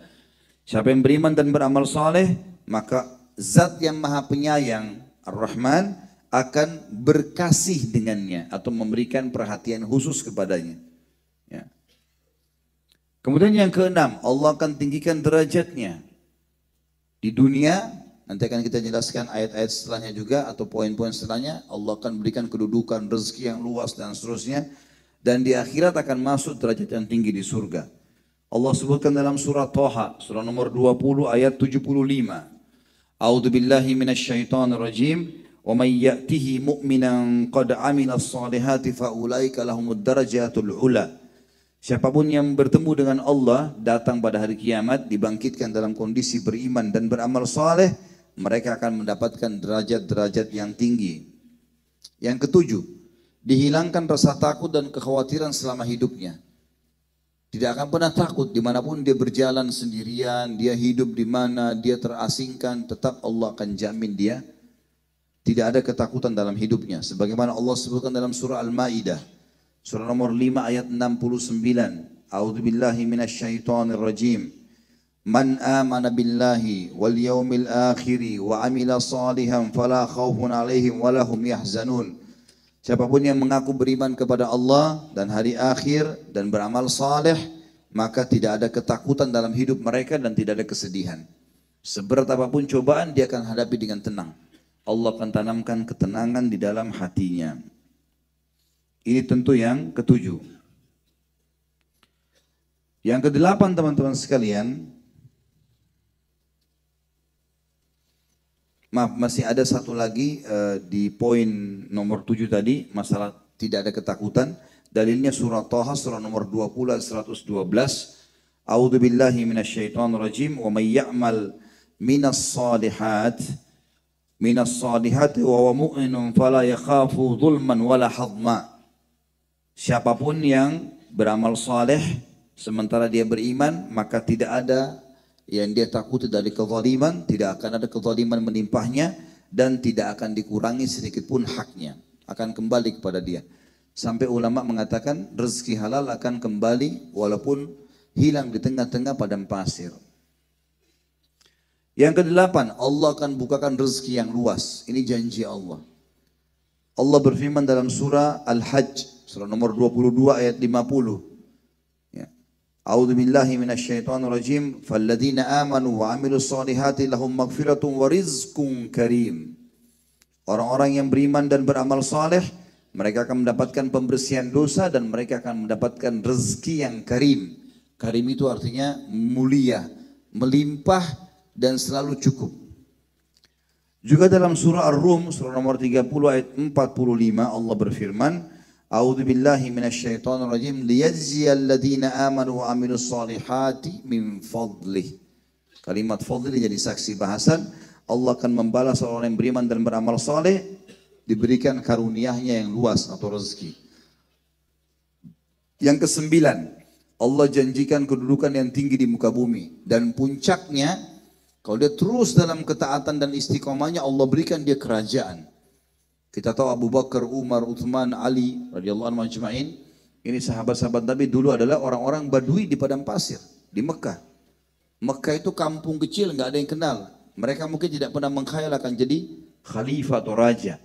Siapa yang beriman dan beramal saleh, maka Zat yang Maha Penyayang, Ar-Rahman, akan berkasih dengannya atau memberikan perhatian khusus kepadanya. Ya. Kemudian yang keenam, Allah akan tinggikan derajatnya di dunia. Nanti akan kita jelaskan ayat-ayat setelahnya juga atau poin-poin setelahnya. Allah akan berikan kedudukan, rezeki yang luas dan seterusnya. Dan di akhirat akan masuk derajat yang tinggi di surga. Allah sebutkan dalam surah Thaha, surah nomor 20 ayat 75. A'udzu billahi minasyaitonir rajim. Wa may ya'tihi mu'minan qad 'amilas solihati fa ulaika lahumud darajatul ula. Siapapun yang bertemu dengan Allah datang pada hari kiamat dibangkitkan dalam kondisi beriman dan beramal saleh, mereka akan mendapatkan derajat-derajat yang tinggi. Yang ketujuh, dihilangkan rasa takut dan kekhawatiran selama hidupnya. Tidak akan pernah takut dimanapun dia berjalan sendirian, dia hidup di mana, dia terasingkan, tetap Allah akan jamin dia. Tidak ada ketakutan dalam hidupnya. Sebagaimana Allah sebutkan dalam surah Al-Maidah, surah nomor 5 ayat 69. A'udzu billahi minasyaitonir rajim. Man amana billahi wal yaumil akhir wa amila salihan fala khaufun alaihim wa lahum yahzanun. Siapapun yang mengaku beriman kepada Allah dan hari akhir dan beramal saleh, maka tidak ada ketakutan dalam hidup mereka dan tidak ada kesedihan. Seberat apapun cobaan dia akan hadapi dengan tenang. Allah akan tanamkan ketenangan di dalam hatinya. Ini tentu yang ketujuh. Yang kedelapan teman-teman sekalian, maaf masih ada satu lagi di poin nomor 7 tadi, masalah tidak ada ketakutan. Dalilnya surah Thaha surah nomor 20 ayat 112. A'udzu billahi minasyaitonir rajim. Wa may ya'mal minas salihat minas salihati wa huwa mu'minun fala yakhafu zulman wala hadma. Siapapun yang beramal saleh sementara dia beriman, maka tidak ada yang dia takuti dari kezaliman, tidak akan ada kezaliman menimpahnya dan tidak akan dikurangi sedikit pun haknya, akan kembali kepada dia. Sampai ulama mengatakan rezeki halal akan kembali walaupun hilang di tengah-tengah padang pasir. Yang kedelapan, Allah akan bukakan rezeki yang luas. Ini janji Allah. Allah berfirman dalam surah Al-Hajj, surah nomor 22 ayat 50. A'udzu billahi minasyaitonir rajim. Falladzina amanu wa 'amilus solihati lahum maghfiratun wa rizqun karim. Orang-orang yang beriman dan beramal saleh, mereka akan mendapatkan pembersihan dosa dan mereka akan mendapatkan rezeki yang karim. Karim itu artinya mulia, melimpah dan selalu cukup. Juga dalam surah Ar-Rum, surah nomor 30 ayat 45, Allah berfirman, A'udzu billahi minasyaitonir rajim liyajziyal ladzina amanu wa 'amilus solihati min fadlih. Kalimat fadlih jadi saksi bahasan. Allah akan membalas orang yang beriman dan beramal saleh, diberikan karunia-Nya yang luas atau rezeki. Yang kesembilan, Allah janjikan kedudukan yang tinggi di muka bumi dan puncaknya kalau dia terus dalam ketaatan dan istiqomahnya, Allah berikan dia kerajaan. Kita tahu Abu Bakar, Umar, Uthman, Ali radhiyallahu anhum ajma'in. Ini sahabat-sahabat Nabi dulu adalah orang-orang Badui di padang pasir di Mekah. Mekah itu kampung kecil, nggak ada yang kenal. Mereka mungkin tidak pernah mengkhayal akan jadi khalifah atau raja.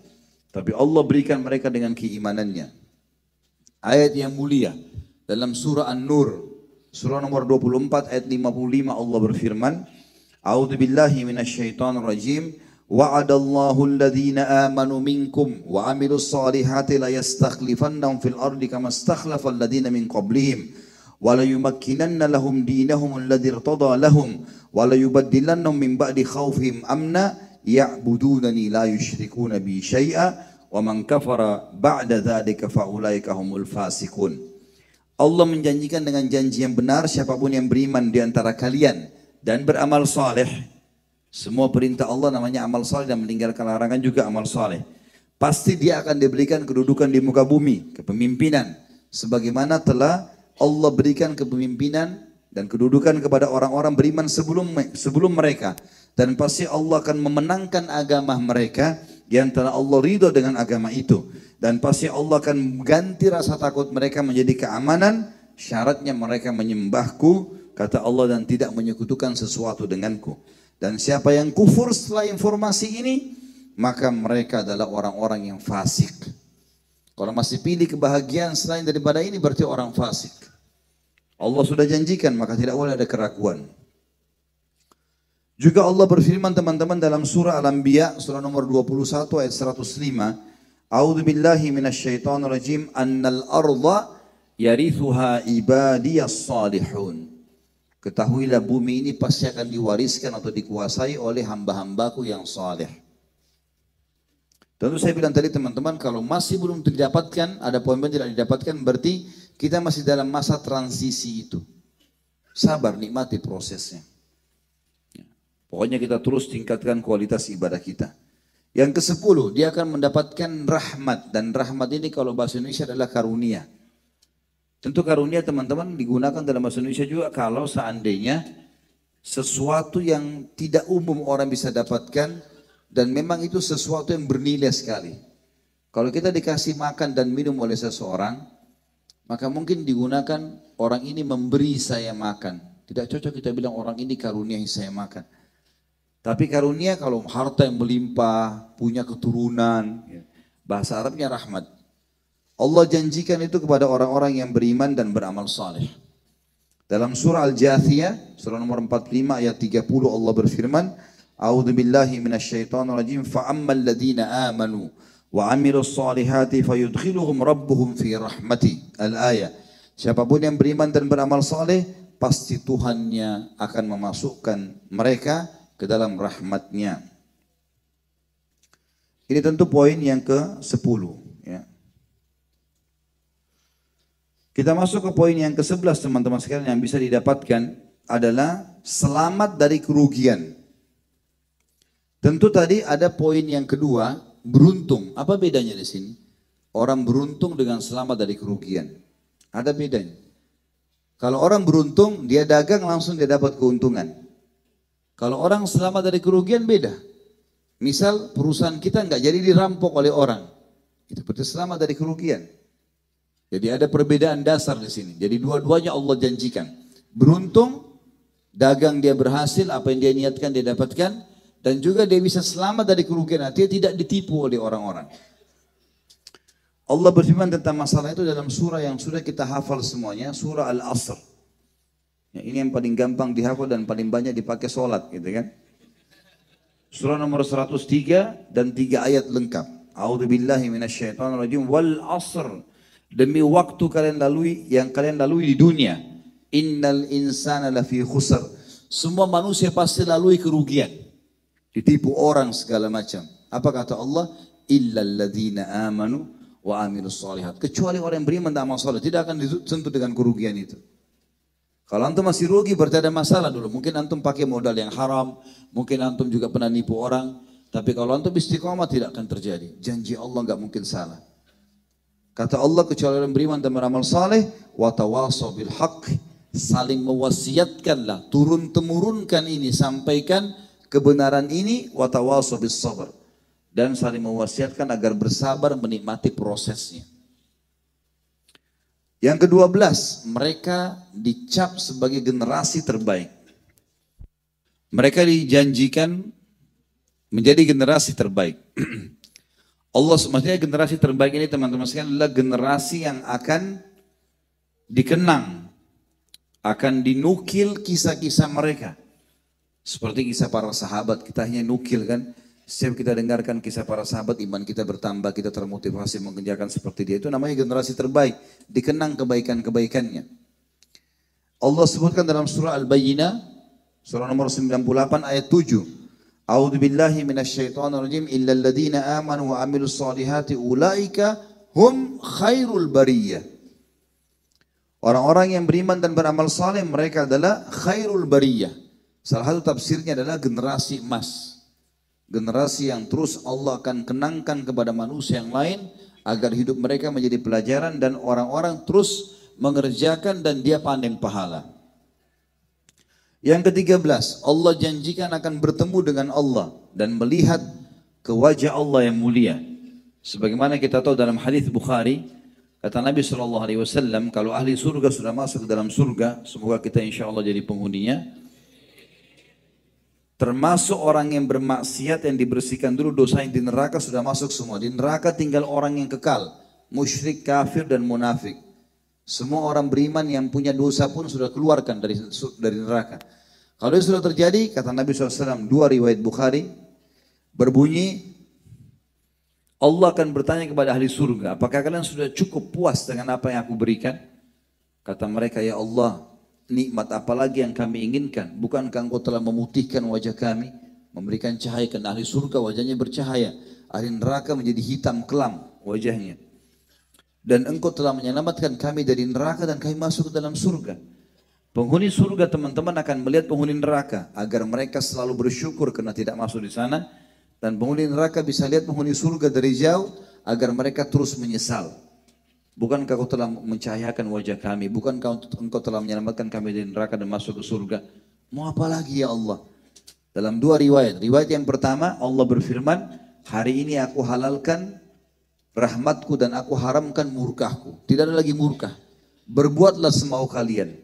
Tapi Allah berikan mereka dengan keimanannya. Ayat yang mulia dalam surah An-Nur, surah nomor 24 ayat 55 Allah berfirman, A'udzu billahi minasyaitonir rajim. Wa'adallahu alladhina amanu minkum wa 'amilus solihati la yastakhlifannahum fil ardi kama istakhlafa alladhina min qablihim wa la yumakkinanna lahum dinahum alladhi irtada lahum wa la yubaddilannahum min ba'di khawfihim amna ya'budunani la yusyrikuna bi syai'a wa man kafara ba'da dzalika fa ulaika humul fasiqun. Allah menjanjikan dengan janji yang benar, siapapun yang beriman di antara kalian dan beramal saleh. Semua perintah Allah namanya amal saleh dan meninggalkan larangan juga amal saleh. Pasti dia akan diberikan kedudukan di muka bumi, kepemimpinan. Sebagaimana telah Allah berikan kepemimpinan dan kedudukan kepada orang-orang beriman sebelum mereka. Dan pasti Allah akan memenangkan agama mereka yang telah Allah ridho dengan agama itu. Dan pasti Allah akan mengganti rasa takut mereka menjadi keamanan. Syaratnya mereka menyembahku, kata Allah, dan tidak menyekutukan sesuatu denganku. Dan siapa yang kufur setelah informasi ini, maka mereka adalah orang-orang yang fasik. Kalau masih pilih kebahagiaan selain daripada ini, berarti orang fasik. Allah sudah janjikan, maka tidak boleh ada keraguan. Juga Allah berfirman teman-teman dalam surah Al-Anbiya, surah nomor 21 ayat 105. A'udzu billahi minasyaitonir rajim. Annal arda yarithuha ibadiyas salihun. Ketahuilah bumi ini pasti akan diwariskan atau dikuasai oleh hamba-hambaku yang saleh. Tentu saya bilang tadi teman-teman, kalau masih belum didapatkan, ada poin-poin tidak didapatkan, berarti kita masih dalam masa transisi itu. Sabar, nikmati prosesnya. Pokoknya kita terus tingkatkan kualitas ibadah kita. Yang ke-10, dia akan mendapatkan rahmat. Dan rahmat ini kalau bahasa Indonesia adalah karunia. Tentu karunia teman-teman digunakan dalam bahasa Indonesia juga kalau seandainya sesuatu yang tidak umum orang bisa dapatkan dan memang itu sesuatu yang bernilai sekali. Kalau kita dikasih makan dan minum oleh seseorang, maka mungkin digunakan orang ini memberi saya makan. Tidak cocok kita bilang orang ini karunia yang saya makan. Tapi karunia kalau harta yang melimpah, punya keturunan, bahasa Arabnya rahmat. Allah janjikan itu kepada orang-orang yang beriman dan beramal saleh. Dalam surah Al-Jathiyah, surah nomor 45 ayat 30 Allah berfirman, A'udzu billahi minasyaitonir rajim. Fa'ammal ladzina amanu wa 'amilus solihati fayudkhiluhum rabbuhum fi rahmati. Al-ayah. Siapapun yang beriman dan beramal saleh, pasti Tuhannya akan memasukkan mereka ke dalam rahmatnya. Ini tentu poin yang ke-10. Ya. Kita masuk ke poin yang ke-11 teman-teman sekalian, yang bisa didapatkan adalah selamat dari kerugian. Tentu tadi ada poin yang kedua, beruntung. Apa bedanya di sini? Orang beruntung dengan selamat dari kerugian. Ada bedanya. Kalau orang beruntung, dia dagang langsung dia dapat keuntungan. Kalau orang selamat dari kerugian beda. Misal perusahaan kita nggak jadi dirampok oleh orang. Itu berarti selamat dari kerugian. Jadi ada perbedaan dasar di sini. Jadi dua-duanya Allah janjikan. Beruntung, dagang dia berhasil, apa yang dia niatkan dia dapatkan. Dan juga dia bisa selamat dari kerugian. Artinya tidak ditipu oleh orang-orang. Allah berfirman tentang masalah itu dalam surah yang sudah kita hafal semuanya. Surah Al-Asr. Ya, ini yang paling gampang dihafal dan paling banyak dipakai sholat gitu kan. Surah nomor 103 dan 3 ayat lengkap. A'udzubillahi minasyaitonirrajim wal asr. Demi waktu kalian lalui yang kalian lalui di dunia. Innal insana lafi khusr. Semua manusia pasti lalui kerugian. Ditipu orang segala macam. Apa kata Allah? Illal ladzina amanu wa amilus solihat. Kecuali orang yang beriman dan amal saleh tidak akan disentuh dengan kerugian itu. Kalau antum masih rugi berarti ada masalah dulu. Mungkin antum pakai modal yang haram, mungkin antum juga pernah nipu orang. Tapi kalau antum istiqomah tidak akan terjadi. Janji Allah enggak mungkin salah. Kata Allah kecuali orang beriman dan beramal saleh, wa tawasaw bil haqq, saling mewasiatkanlah, turun temurunkan ini, sampaikan kebenaran ini, wa tawasaw bis sabr, dan saling mewasiatkan agar bersabar menikmati prosesnya. Yang ke-12, mereka dicap sebagai generasi terbaik. Mereka dijanjikan menjadi generasi terbaik. Allah maksudnya generasi terbaik ini teman-teman sekalian adalah generasi yang akan dikenang, akan dinukil kisah-kisah mereka. Seperti kisah para sahabat, kita hanya nukil kan. Setiap kita dengarkan kisah para sahabat, iman kita bertambah, kita termotivasi mengerjakan seperti dia. Itu namanya generasi terbaik, dikenang kebaikan-kebaikannya. Allah sebutkan dalam surah Al-Bayyinah, surah nomor 98 ayat 7. A'udzu billahi minasyaitonir rajim illal ladzina amanu wa amilus solihati ulaika hum khairul bariyah. Orang-orang yang beriman dan beramal saleh mereka adalah khairul bariyah. Salah satu tafsirnya adalah generasi emas. Generasi yang terus Allah akan kenangkan kepada manusia yang lain agar hidup mereka menjadi pelajaran dan orang-orang terus mengerjakan dan dia panen pahala. Yang ke-13, Allah janjikan akan bertemu dengan Allah dan melihat ke wajah Allah yang mulia. Sebagaimana kita tahu dalam hadis Bukhari, kata Nabi SAW, kalau ahli surga sudah masuk ke dalam surga, semoga kita insya Allah jadi penghuninya, termasuk orang yang bermaksiat yang dibersihkan dulu dosa yang di neraka sudah masuk semua. Di neraka tinggal orang yang kekal, musyrik, kafir dan munafik. Semua orang beriman yang punya dosa pun sudah keluarkan dari neraka. Kalau itu sudah terjadi, kata Nabi SAW, 2 riwayat Bukhari, berbunyi, Allah akan bertanya kepada ahli surga, apakah kalian sudah cukup puas dengan apa yang aku berikan? Kata mereka, ya Allah, nikmat apa lagi yang kami inginkan? Bukankah engkau telah memutihkan wajah kami? Memberikan cahaya ke ahli surga, wajahnya bercahaya. Ahli neraka menjadi hitam kelam wajahnya. Dan engkau telah menyelamatkan kami dari neraka dan kami masuk ke dalam surga. Penghuni surga teman-teman akan melihat penghuni neraka. Agar mereka selalu bersyukur karena tidak masuk di sana. Dan penghuni neraka bisa lihat penghuni surga dari jauh. Agar mereka terus menyesal. Bukankah kau telah mencahayakan wajah kami? Bukankah engkau telah menyelamatkan kami dari neraka dan masuk ke surga? Mau apa lagi ya Allah? Dalam 2 riwayat. Riwayat yang pertama Allah berfirman, hari ini aku halalkan rahmatku dan aku haramkan murkahku. Tidak ada lagi murkah. Berbuatlah semau kalian.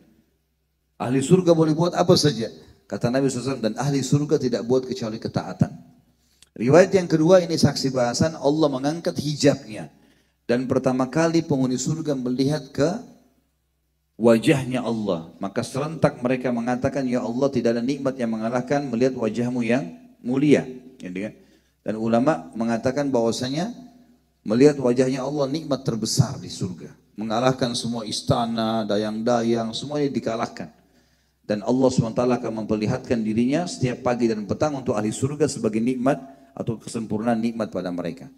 Ahli surga boleh buat apa saja. Kata Nabi SAW, dan ahli surga tidak buat kecuali ketaatan. Riwayat yang kedua ini saksi bahasan Allah mengangkat hijabnya. Dan pertama kali penghuni surga melihat ke wajahnya Allah. Maka serentak mereka mengatakan, ya Allah tidak ada nikmat yang mengalahkan melihat wajahmu yang mulia. Dan ulama mengatakan bahwasanya melihat wajahnya Allah nikmat terbesar di surga. Mengalahkan semua istana, dayang-dayang, semuanya dikalahkan. Dan Allah SWT akan memperlihatkan dirinya setiap pagi dan petang untuk ahli surga sebagai nikmat atau kesempurnaan nikmat pada mereka.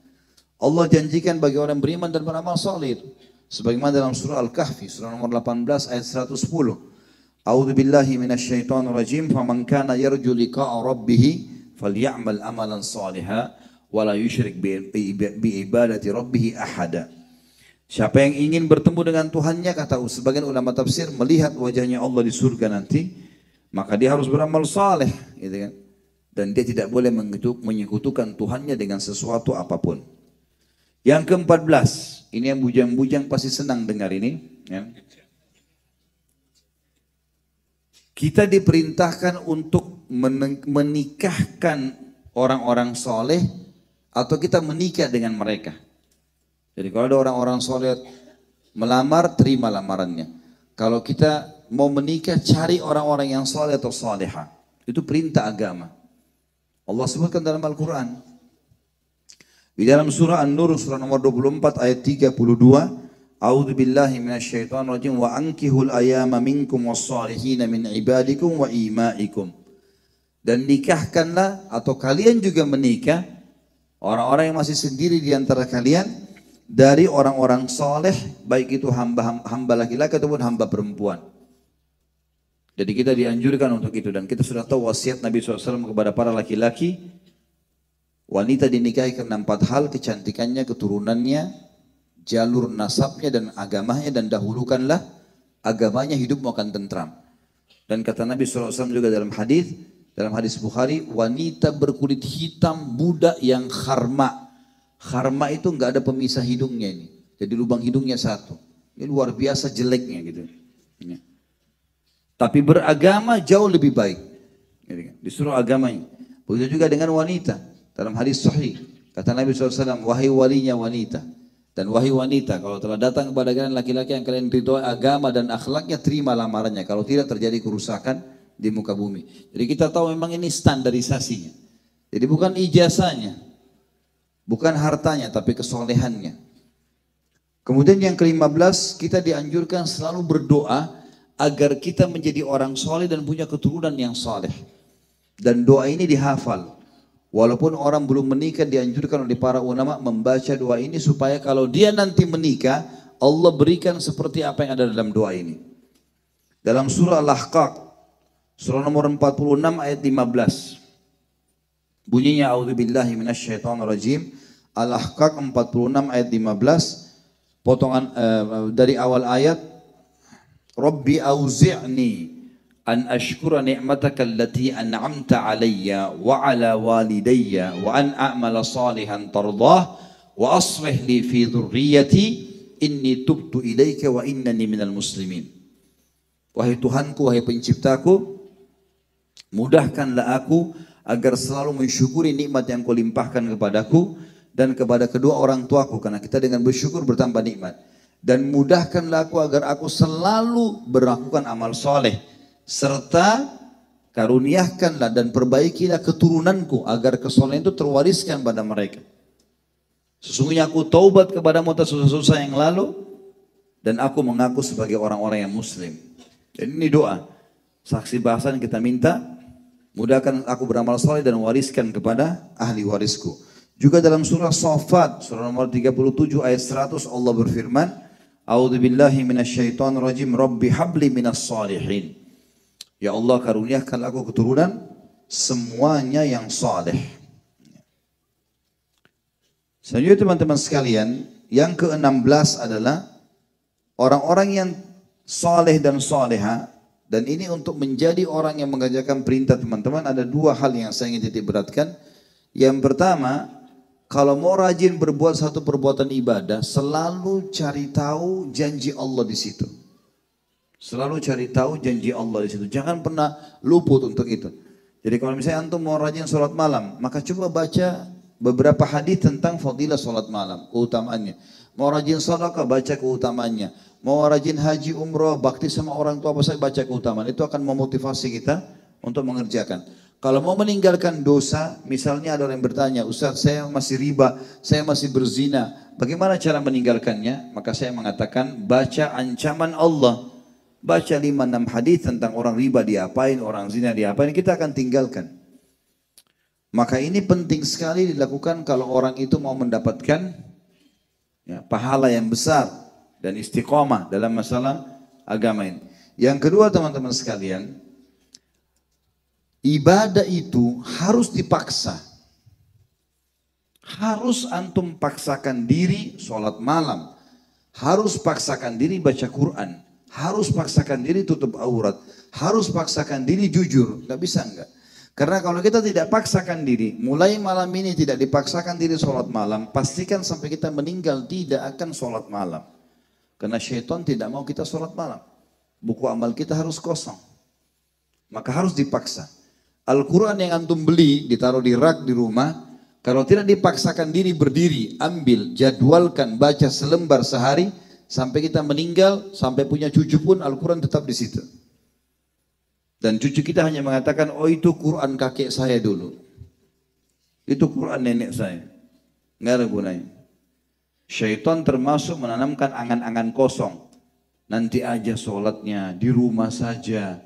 Allah janjikan bagi orang beriman dan beramal saleh. Sebagaimana dalam surah Al-Kahfi, surah nomor 18 ayat 110. A'udzu billahi minasyaitonir rajim. Faman kana yarju liqa'a rabbih falyamal amalan salihah wa la yusyrik bi ibadati rabbih ahada. Siapa yang ingin bertemu dengan Tuhannya, kata sebagian ulama tafsir, melihat wajahnya Allah di surga nanti, maka dia harus beramal saleh, gitu kan? Dan dia tidak boleh menyekutukan Tuhannya dengan sesuatu apapun. Yang ke-14, ini yang bujang-bujang pasti senang dengar ini, ya. Kita diperintahkan untuk menikahkan orang-orang soleh atau kita menikah dengan mereka. Jadi kalau ada orang-orang soleh melamar, terima lamarannya. Kalau kita mau menikah, cari orang-orang yang soleh atau soleha. Itu perintah agama. Allah sebutkan dalam Al-Quran. Di dalam surah An-Nur, surah nomor 24 ayat 32. A'udzu billahi minasyaitonir rajim wa ankihul ayama minkum was-salihina min ibadikum wa imaikum. Dan nikahkanlah atau kalian juga menikah orang-orang yang masih sendiri di antara kalian dari orang-orang soleh, baik itu hamba laki-laki ataupun hamba perempuan. Jadi kita dianjurkan untuk itu, dan kita sudah tahu wasiat Nabi SAW kepada para laki-laki, wanita dinikahi karena 4 hal: kecantikannya, keturunannya, jalur nasabnya dan agamanya, dan dahulukanlah agamanya, hidupmu akan tentram. Dan kata Nabi SAW juga dalam hadis Bukhari, wanita berkulit hitam, budak yang kharma. Kharma itu nggak ada pemisah hidungnya ini, jadi lubang hidungnya satu. Ini luar biasa jeleknya gitu. Ya. Tapi beragama jauh lebih baik. Disuruh agamanya. Begitu juga dengan wanita. Dalam hadis sahih kata Nabi SAW, wahai walinya wanita dan wahai wanita, kalau telah datang kepada kalian laki-laki yang kalian ridhoi agama dan akhlaknya, terima lamarannya. Kalau tidak, terjadi kerusakan di muka bumi. Jadi kita tahu memang ini standarisasinya. Jadi bukan ijazahnya, bukan hartanya, tapi kesolehannya. Kemudian yang ke-15, kita dianjurkan selalu berdoa agar kita menjadi orang soleh dan punya keturunan yang soleh. Dan doa ini dihafal. Walaupun orang belum menikah, dianjurkan oleh para ulama membaca doa ini supaya kalau dia nanti menikah, Allah berikan seperti apa yang ada dalam doa ini. Dalam surah Al-Ahqaf, surah nomor 46 ayat 15. Bunyinya, a'udzubillahi minasyaitonirrajim. Al-Ahqaf 46 ayat 15. Potongan dari awal ayat. Rabbi auzi'ni an ashkura ni'mataka allati an'amta alayya wa ala walidayya wa an a'mala salihan tardah wa aslih li fi dhurriyyati inni tubtu ilaika wa innani minal muslimin. Wahai Tuhanku, wahai penciptaku, mudahkanlah aku agar selalu mensyukuri nikmat yang kau limpahkan kepadaku dan kepada kedua orang tuaku, karena kita dengan bersyukur bertambah nikmat. Dan mudahkanlah aku agar aku selalu melakukan amal soleh, serta karuniakanlah dan perbaikilah keturunanku agar kesolehan itu terwariskan pada mereka. Sesungguhnya aku taubat kepadamu atas dosa-dosa yang lalu dan aku mengaku sebagai orang-orang yang muslim. Dan ini doa, saksi bahasan kita minta, mudahkan aku beramal soleh dan wariskan kepada ahli warisku. Juga dalam surah Shaffat, surah nomor 37 ayat 100, Allah berfirman, a'udzubillahi minasyaitonirrajim, rabbi habli minas salihin. Ya Allah, karuniakan aku keturunan semuanya yang saleh. Selanjutnya teman-teman sekalian, yang ke-16 adalah orang-orang yang saleh dan saleha. Dan ini untuk menjadi orang yang mengerjakan perintah, teman-teman, ada 2 hal yang saya ingin titik beratkan. Yang pertama, kalau mau rajin berbuat satu perbuatan ibadah, selalu cari tahu janji Allah di situ. Selalu cari tahu janji Allah di situ. Jangan pernah luput untuk itu. Jadi kalau misalnya antum mau rajin sholat malam, maka coba baca beberapa hadis tentang fadilah sholat malam, keutamaannya. Mau rajin sedekah, baca keutamaannya. Mau rajin haji, umrah, bakti sama orang tua, baca keutamaan. Itu akan memotivasi kita untuk mengerjakan. Kalau mau meninggalkan dosa, misalnya ada orang yang bertanya, Ustaz, saya masih riba, saya masih berzina, bagaimana cara meninggalkannya? Maka saya mengatakan, baca ancaman Allah. Baca 5-6 hadis tentang orang riba diapain, orang zina diapain, kita akan tinggalkan. Maka ini penting sekali dilakukan kalau orang itu mau mendapatkan pahala yang besar dan istiqomah dalam masalah agama ini. Yang kedua, teman-teman sekalian, Ibadah itu harus dipaksa. Harus antum paksakan diri sholat malam. Harus paksakan diri baca Quran. Harus paksakan diri tutup aurat. Harus paksakan diri jujur. Gak bisa enggak. Karena kalau kita tidak paksakan diri, mulai malam ini tidak dipaksakan diri sholat malam, pastikan sampai kita meninggal tidak akan sholat malam. Karena syaitan tidak mau kita sholat malam. Buku amal kita harus kosong. Maka harus dipaksa. Al-Quran yang antum beli, ditaruh di rak di rumah, kalau tidak dipaksakan diri berdiri, ambil, jadwalkan, baca selembar sehari, sampai kita meninggal, sampai punya cucu pun Al-Quran tetap di situ. Dan cucu kita hanya mengatakan, oh itu Quran kakek saya dulu. Itu Quran nenek saya. Nggak ada gunanya. Syaitan termasuk menanamkan angan-angan kosong. Nanti aja sholatnya, di rumah saja.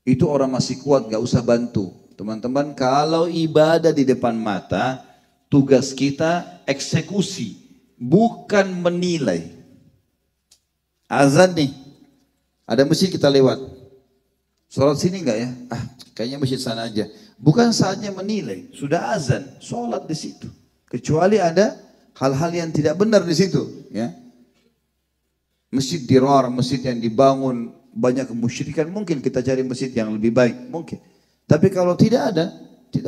Itu orang masih kuat, gak usah bantu. Teman-teman, kalau ibadah di depan mata, tugas kita eksekusi, bukan menilai. Azan nih, ada masjid kita lewat. Sholat sini enggak ya? Kayaknya masjid sana aja. Bukan saatnya menilai, sudah azan, sholat di situ. Kecuali ada hal-hal yang tidak benar di situ, ya. Masjid dirar, masjid yang dibangun banyak kemusyrikan, mungkin kita cari masjid yang lebih baik, mungkin. Tapi kalau tidak ada,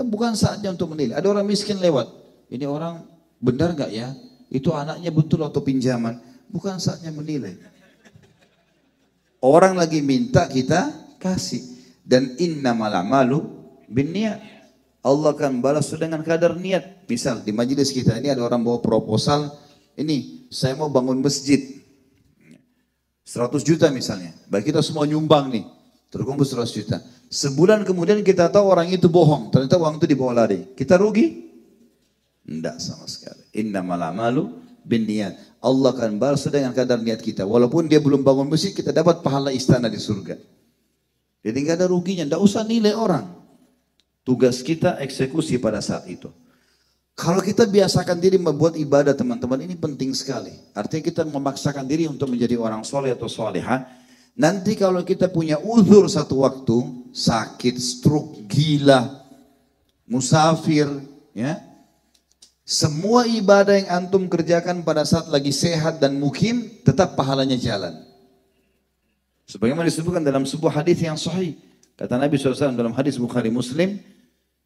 bukan saatnya untuk menilai. Ada orang miskin lewat, ini orang benar enggak ya? Itu anaknya betul atau pinjaman? Bukan saatnya menilai. Orang lagi minta kita kasih, dan innamal a'malu binniyat. Allah akan balas dengan kadar niat. Misal di majelis kita ini ada orang bawa proposal, ini saya mau bangun masjid 100 juta misalnya, baik kita semua nyumbang nih, terkumpul 100 juta. Sebulan kemudian kita tahu orang itu bohong, ternyata uang itu dibawa lari, kita rugi? Enggak sama sekali. Innamal a'malu binniyat. Allah akan balas dengan kadar niat kita. Walaupun dia belum bangun masjid, kita dapat pahala istana di surga. Jadi nggak ada ruginya, nggak usah nilai orang. Tugas kita eksekusi pada saat itu. Kalau kita biasakan diri membuat ibadah teman-teman, ini penting sekali. Artinya kita memaksakan diri untuk menjadi orang soleh atau soleha. Nanti kalau kita punya uzur satu waktu, sakit, stroke, gila, musafir, ya, semua ibadah yang antum kerjakan pada saat lagi sehat dan mukim, tetap pahalanya jalan. Sebagaimana disebutkan dalam sebuah hadis yang sahih. Kata Nabi SAW dalam hadis Bukhari Muslim,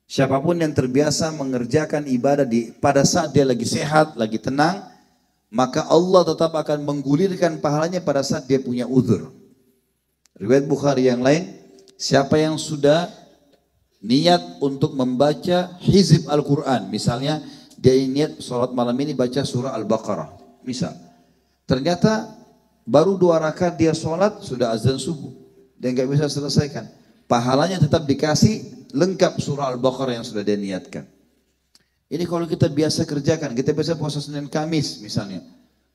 siapapun yang terbiasa mengerjakan ibadah pada saat dia lagi sehat, lagi tenang, maka Allah tetap akan menggulirkan pahalanya pada saat dia punya uzur. Riwayat Bukhari yang lain, siapa yang sudah niat untuk membaca hizib Al-Quran, misalnya dia niat sholat malam ini baca surah Al-Baqarah, misal. Ternyata baru 2 rakaat dia sholat, sudah azan subuh. Dia nggak bisa selesaikan. Pahalanya tetap dikasih lengkap surah Al-Baqarah yang sudah dia niatkan. Ini kalau kita biasa kerjakan, kita biasa puasa Senin Kamis misalnya.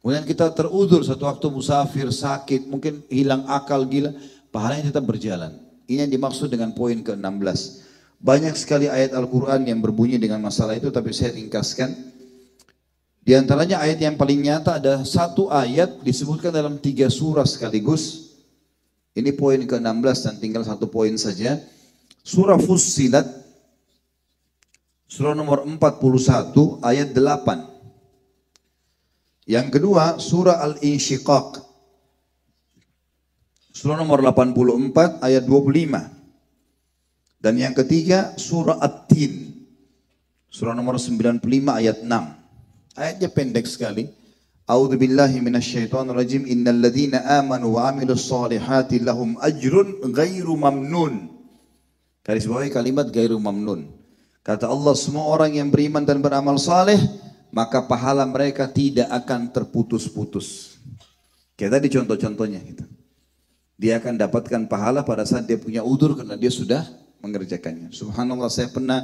Kemudian kita teruzur satu waktu musafir, sakit, mungkin hilang akal, gila. Pahalanya tetap berjalan. Ini yang dimaksud dengan poin ke-16. Banyak sekali ayat Al-Quran yang berbunyi dengan masalah itu, tapi saya ringkaskan. Di antaranya ayat yang paling nyata ada satu ayat disebutkan dalam 3 surah sekaligus. Ini poin ke-16 dan tinggal 1 poin saja. Surah Fussilat, surah nomor 41 ayat 8. Yang kedua surah Al-Insyiqaq, surah nomor 84 ayat 25. Dan yang ketiga surah At-Tin, surah nomor 95 ayat 6. Ayatnya pendek sekali. A'udzu billahi minasyaitonir rajim. Innal ladzina amanu wa 'amilus shalihati lahum ajrun ghairu mamnun. Garis bawahi kalimat ghairu mamnun. Kata Allah, semua orang yang beriman dan beramal saleh, maka pahala mereka tidak akan terputus-putus. Kayak tadi contoh-contohnya gitu. Dia akan dapatkan pahala pada saat dia punya udzur karena dia sudah mengerjakannya. Subhanallah, saya pernah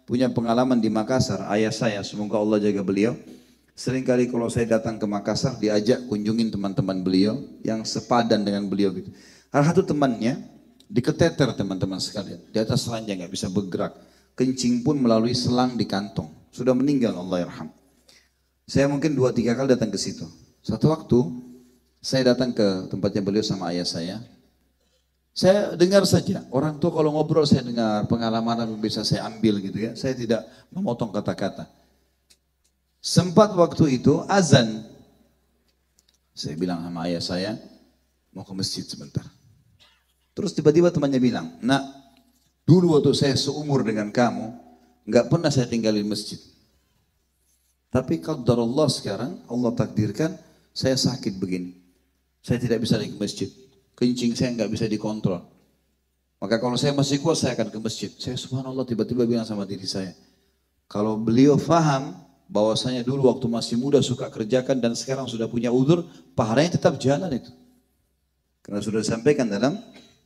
punya pengalaman di Makassar. Ayah saya, semoga Allah jaga beliau. Seringkali kalau saya datang ke Makassar, diajak kunjungin teman-teman beliau yang sepadan dengan beliau gitu. Salah satu temannya diketeter teman-teman sekalian, di atas ranjang nggak bisa bergerak, kencing pun melalui selang di kantong, sudah meninggal, Allah yarham. Saya mungkin 2-3 kali datang ke situ. Satu waktu saya datang ke tempatnya beliau sama ayah saya. Saya dengar saja, orang tua kalau ngobrol saya dengar, pengalaman yang bisa saya ambil gitu ya. Saya tidak memotong kata-kata. Sempat waktu itu azan. Saya bilang sama ayah saya, mau ke masjid sebentar. Terus tiba-tiba temannya bilang, nak, dulu waktu saya seumur dengan kamu, nggak pernah saya tinggalin masjid. Tapi qadarullah sekarang, Allah takdirkan, saya sakit begini. Saya tidak bisa lagi ke masjid. Kencing saya nggak bisa dikontrol. Maka kalau saya masih kuat, saya akan ke masjid. Saya subhanallah tiba-tiba bilang sama diri saya, kalau beliau faham bahwasanya dulu waktu masih muda suka kerjakan dan sekarang sudah punya udzur, pahalanya tetap jalan itu. Karena sudah disampaikan dalam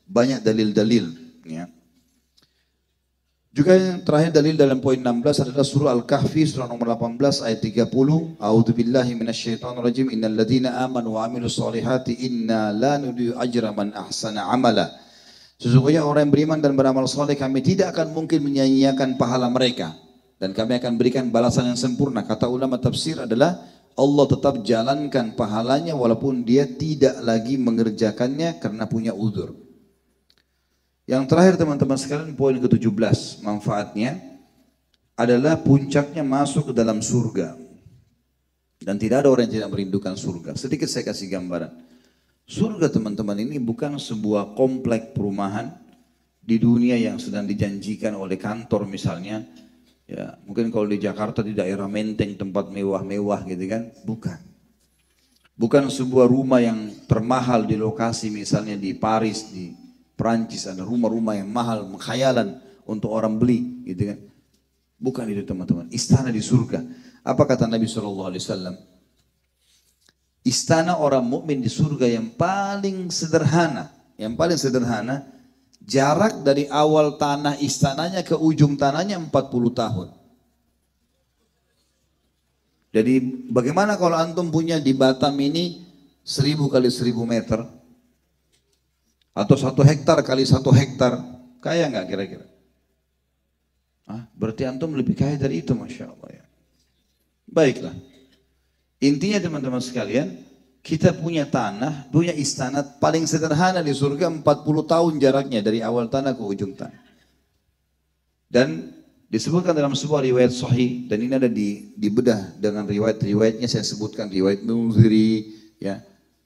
banyak dalil-dalil. Ya. Juga yang terakhir dalil dalam poin 16 adalah surah Al-Kahfi surah nomor 18 ayat 30. A'udzubillahi minasyaitonirrajim. Innal ladzina amanu wa 'amilus solihati inna la nudhi'u ajra man ahsana amala. Sesungguhnya orang yang beriman dan beramal soleh kami tidak akan mungkin menyia-nyiakan pahala mereka dan kami akan berikan balasan yang sempurna. Kata ulama tafsir adalah Allah tetap jalankan pahalanya walaupun dia tidak lagi mengerjakannya karena punya udzur. Yang terakhir teman-teman sekalian, poin ke-17, manfaatnya adalah puncaknya masuk ke dalam surga. Dan tidak ada orang yang tidak merindukan surga. Sedikit saya kasih gambaran. Surga teman-teman ini bukan sebuah komplek perumahan di dunia yang sedang dijanjikan oleh kantor misalnya. Ya, mungkin kalau di Jakarta di daerah Menteng tempat mewah-mewah gitu kan. Bukan. Bukan sebuah rumah yang termahal di lokasi misalnya di Paris, di Perancis ada rumah-rumah yang mahal, mengkhayalan untuk orang beli, gitu kan? Bukan itu teman-teman. Istana di surga. Apa kata Nabi SAW? Istana orang mukmin di surga yang paling sederhana, jarak dari awal tanah istananya ke ujung tanahnya 40 tahun. Jadi bagaimana kalau antum punya di Batam ini 1000 kali 1000 meter? Atau 1 hektar kali 1 hektar, kaya nggak kira-kira? Berarti antum lebih kaya dari itu, Masya Allah ya. Baiklah, intinya teman-teman sekalian, kita punya tanah, punya istana paling sederhana di surga 40 tahun jaraknya dari awal tanah ke ujung tanah. Dan disebutkan dalam sebuah riwayat sahih, dan ini ada dibedah dengan riwayat-riwayatnya, saya sebutkan riwayat Munziri, ya.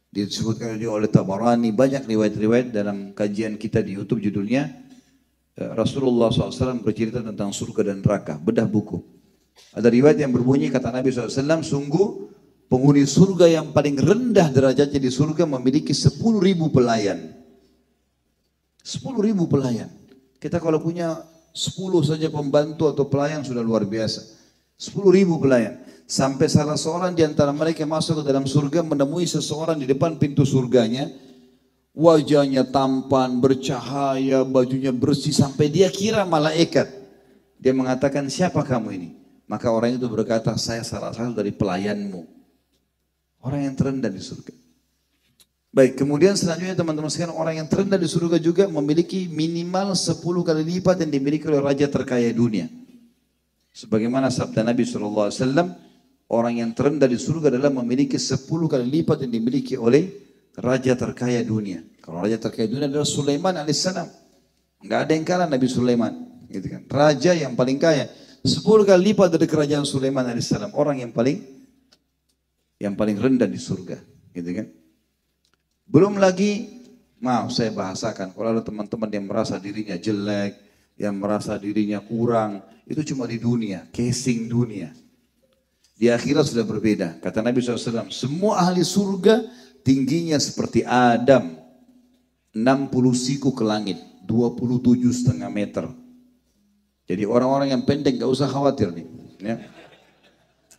Disebutkan juga oleh Tabarani, banyak riwayat-riwayat dalam kajian kita di YouTube judulnya Rasulullah SAW bercerita tentang surga dan neraka, bedah buku. Ada riwayat yang berbunyi kata Nabi SAW, sungguh penghuni surga yang paling rendah derajatnya di surga memiliki 10.000 pelayan. 10.000 pelayan. Kita kalau punya 10 saja pembantu atau pelayan sudah luar biasa. 10.000 pelayan. Sampai salah seorang di antara mereka masuk ke dalam surga menemui seseorang di depan pintu surganya. Wajahnya tampan, bercahaya, bajunya bersih sampai dia kira malaikat. Dia mengatakan, siapa kamu ini? Maka orang itu berkata, saya salah satu dari pelayanmu. Orang yang terendah di surga. Baik, kemudian selanjutnya teman-teman sekalian, orang yang terendah di surga juga memiliki minimal 10 kali lipat yang dimiliki oleh raja terkaya dunia. Sebagaimana sabda Nabi SAW, orang yang terendah di surga adalah memiliki 10 kali lipat yang dimiliki oleh raja terkaya dunia. Kalau raja terkaya dunia adalah Sulaiman alaihissalam. Enggak ada yang kalah Nabi Sulaiman, gitu kan. Raja yang paling kaya, 10 kali lipat dari kerajaan Sulaiman alaihissalam. Orang yang paling rendah di surga, gitu kan. Belum lagi, maaf saya bahasakan, kalau ada teman-teman yang merasa dirinya jelek, yang merasa dirinya kurang, itu cuma di dunia, casing dunia. Di akhirat sudah berbeda. Kata Nabi SAW, semua ahli surga tingginya seperti Adam. 60 siku ke langit, 27,5 meter. Jadi orang-orang yang pendek gak usah khawatir nih. Ya.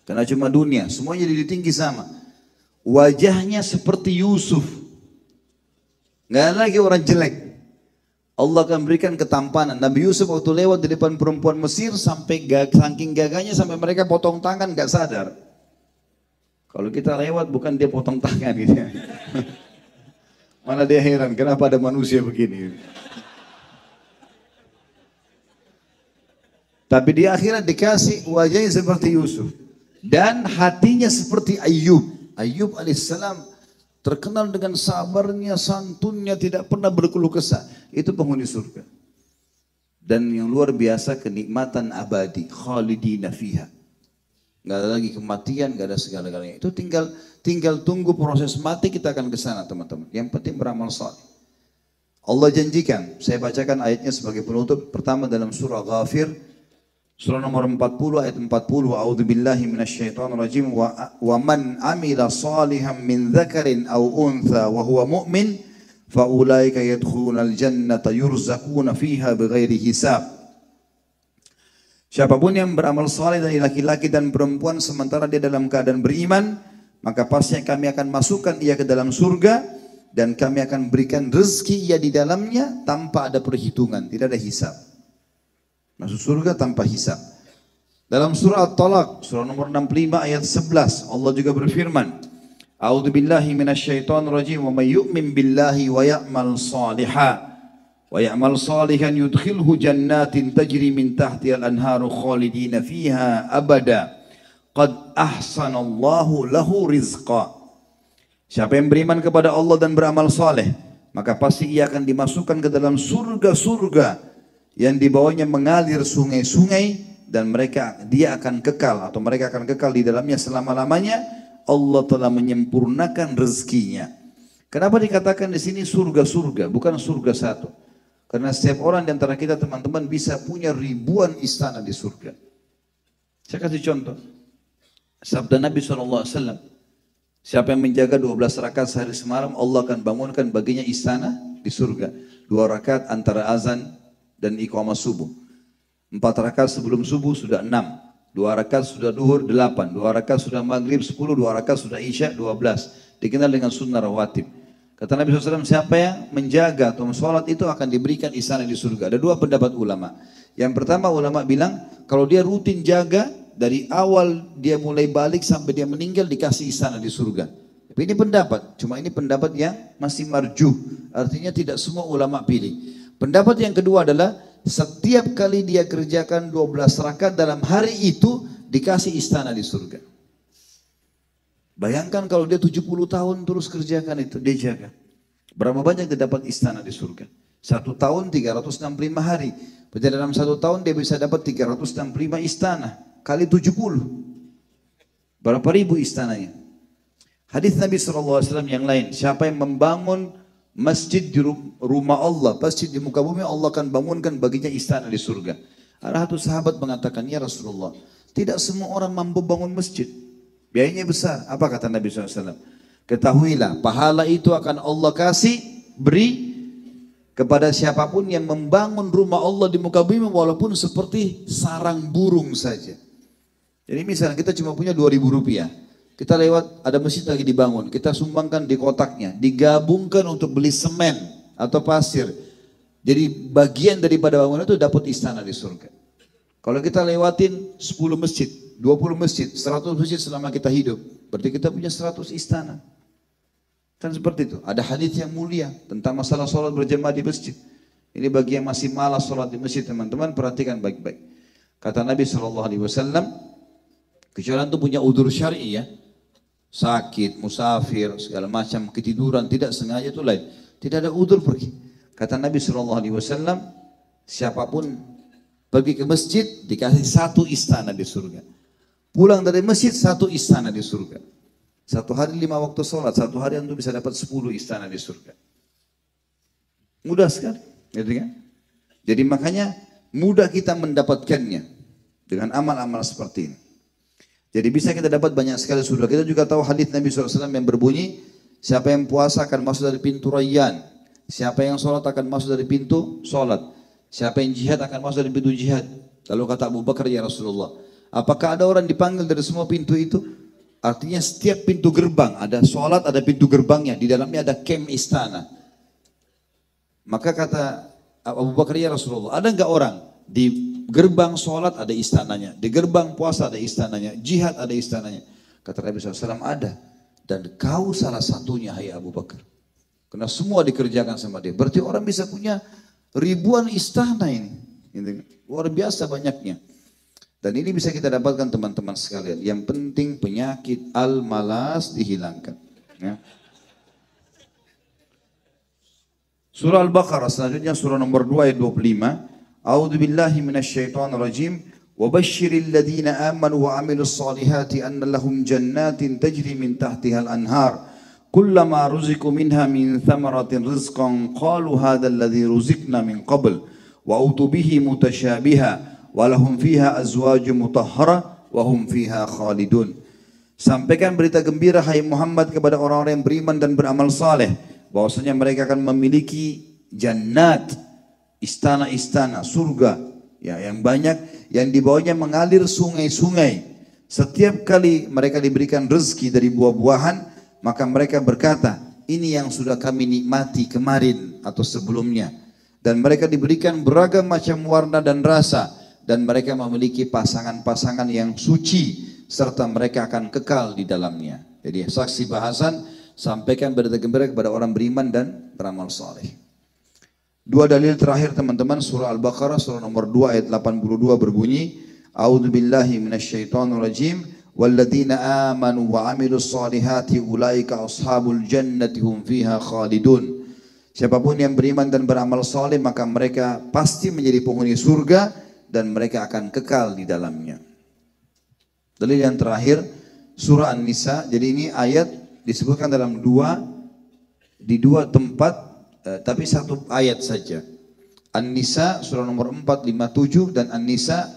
Karena cuma dunia, semuanya jadi tinggi sama. Wajahnya seperti Yusuf. Gak ada lagi orang jelek. Allah akan berikan ketampanan. Nabi Yusuf waktu lewat di depan perempuan Mesir sampai saking gagahnya sampai mereka potong tangan gak sadar. Kalau kita lewat bukan dia potong tangan gitu ya. Malah dia heran kenapa ada manusia begini. Tapi di akhirat dikasih wajahnya seperti Yusuf dan hatinya seperti Ayub. Ayub alaihissalam terkenal dengan sabarnya, santunnya, tidak pernah berkeluh kesah. Itu penghuni surga. Dan yang luar biasa kenikmatan abadi, khalidina fiha. Nggak ada lagi kematian, nggak ada segala-galanya. Itu tinggal tunggu proses mati, kita akan ke sana teman-teman. Yang penting beramal saleh. Allah janjikan, saya bacakan ayatnya sebagai penutup. Pertama dalam surah Ghafir, surah nomor 40 ayat 40. A'udzubillahi minasyaitonirrajim. Wa man amila salihan min dzakarin aw untha wa huwa mu'min fa ulaika yadkhulunal jannata yurzaquna fiha bighairi hisab. Siapapun yang beramal saleh dari laki-laki dan perempuan sementara dia dalam keadaan beriman, maka pasti kami akan masukkan ia ke dalam surga dan kami akan berikan rezeki ia di dalamnya tanpa ada perhitungan, tidak ada hisab. Masuk surga tanpa hisab. Dalam surah At-Talaq, surah nomor 65 ayat 11, Allah juga berfirman, A'udzubillahi minasyaitonirrajim, wa may yu'min billahi wa ya'mal salihan yudkhilhu jannatin tajri min tahtiha al-anharu khalidina fiha abada. Qad ahsanallahu lahu rizqa. Siapa yang beriman kepada Allah dan beramal saleh, maka pasti ia akan dimasukkan ke dalam surga-surga yang di bawahnya mengalir sungai-sungai dan dia akan kekal atau mereka akan kekal di dalamnya selama-lamanya. Allah telah menyempurnakan rezekinya. Kenapa dikatakan di sini surga-surga, bukan surga satu? Karena setiap orang di antara kita teman-teman bisa punya ribuan istana di surga. Saya kasih contoh. Sabda Nabi SAW, siapa yang menjaga 12 rakaat sehari semalam, Allah akan bangunkan baginya istana di surga. 2 rakaat antara azan dan iqamah subuh. 4 rakaat sebelum subuh sudah 6. 2 rakaat sudah duhur 8. 2 rakaat sudah maghrib 10. 2 rakaat sudah isya 12. Dikenal dengan sunnah rawatib. Kata Nabi SAW, siapa yang menjaga atau sholat itu akan diberikan istana di surga. Ada 2 pendapat ulama. Yang pertama ulama bilang, kalau dia rutin jaga, dari awal dia mulai balik sampai dia meninggal dikasih istana di surga. Tapi ini pendapat, cuma ini pendapat yang masih marjuh. Artinya tidak semua ulama pilih. Pendapat yang kedua adalah setiap kali dia kerjakan 12 rakaat dalam hari itu dikasih istana di surga. Bayangkan kalau dia 70 tahun terus kerjakan itu, dia jaga. Berapa banyak dia dapat istana di surga? 1 tahun 365 hari. Berarti dalam 1 tahun dia bisa dapat 365 istana. Kali 70. Berapa ribu istananya? Hadis Nabi SAW yang lain. Siapa yang membangun masjid di rumah Allah, masjid di muka bumi, Allah akan bangunkan baginya istana di surga. Ada satu sahabat mengatakan, ya Rasulullah, tidak semua orang mampu bangun masjid. Biayanya besar. Apa kata Nabi SAW? Ketahuilah, pahala itu akan Allah beri kepada siapapun yang membangun rumah Allah di muka bumi walaupun seperti sarang burung saja. Jadi misalnya kita cuma punya 2.000 rupiah. Kita lewat, ada masjid lagi dibangun. Kita sumbangkan di kotaknya. Digabungkan untuk beli semen atau pasir. Jadi bagian daripada bangunan itu dapat istana di surga. Kalau kita lewatin 10 masjid, 20 masjid, 100 masjid selama kita hidup. Berarti kita punya 100 istana. Kan seperti itu. Ada hadis yang mulia tentang masalah sholat berjamaah di masjid. Ini bagi yang masih malas sholat di masjid, teman-teman perhatikan baik-baik. Kata Nabi SAW, kecuali itu punya udzur syar'i ya, sakit, musafir, segala macam, ketiduran, tidak sengaja itu lain. Tidak ada udzur pergi. Kata Nabi SAW, siapapun pergi ke masjid dikasih 1 istana di surga. Pulang dari masjid 1 istana di surga. 1 hari 5 waktu sholat, 1 hari itu bisa dapat 10 istana di surga. Mudah sekali, gitu kan? Jadi makanya mudah kita mendapatkannya dengan amal-amal seperti ini. Jadi bisa kita dapat banyak sekali surga. Kita juga tahu hadis Nabi SAW yang berbunyi, siapa yang puasa akan masuk dari pintu Rayyan, siapa yang sholat akan masuk dari pintu sholat, siapa yang jihad akan masuk dari pintu jihad. Lalu kata Abu Bakar, ya Rasulullah, apakah ada orang dipanggil dari semua pintu itu? Artinya setiap pintu gerbang ada sholat, ada pintu gerbangnya, di dalamnya ada kem istana. Maka kata Abu Bakar, ya Rasulullah, ada enggak orang di gerbang sholat ada istananya, di gerbang puasa ada istananya, jihad ada istananya? Kata Nabi SAW, ada. Dan kau salah satunya, hai Abu Bakar. Karena semua dikerjakan sama dia. Berarti orang bisa punya ribuan istana ini. Luar biasa banyaknya. Dan ini bisa kita dapatkan teman-teman sekalian. Yang penting penyakit al-malas dihilangkan. Ya. Surah Al-Baqarah selanjutnya surah nomor 2 ayat 25. A'udzu billahi minasyaitonir rajim. Wa basyiril ladzina amanu wa 'amilus solihati anna lahum jannatin tajri min tahtihal anhar. Kullama ruziqu minha min thamaratin rizqan qalu hadzal ladzi ruziqna min qabl wa utubihi mutasyabiha wa lahum fiha azwajun mutahhara wa hum fiha khalidun. Sampaikan berita gembira hai Muhammad kepada orang-orang yang beriman dan beramal saleh, bahwasanya mereka akan memiliki jannat, istana-istana, surga ya, yang banyak, yang di bawahnya mengalir sungai-sungai. Setiap kali mereka diberikan rezeki dari buah-buahan, maka mereka berkata, ini yang sudah kami nikmati kemarin atau sebelumnya. Dan mereka diberikan beragam macam warna dan rasa, dan mereka memiliki pasangan-pasangan yang suci, serta mereka akan kekal di dalamnya. Jadi saksi bahasan, sampaikan berita gembira kepada orang beriman dan beramal saleh. Dua dalil terakhir teman-teman, surah Al-Baqarah surah nomor 2 ayat 82 berbunyi, A'udzu billahi minasyaitonir rajim, walladzina amanu wa 'amilus solihati ulaika ashabul jannati hum fiha khalidun. Siapapun yang beriman dan beramal saleh maka mereka pasti menjadi penghuni surga dan mereka akan kekal di dalamnya. Dalil yang terakhir surah An-Nisa. Jadi ini ayat disebutkan dalam di dua tempat, tapi satu ayat saja. An-Nisa surah nomor 457 dan An-Nisa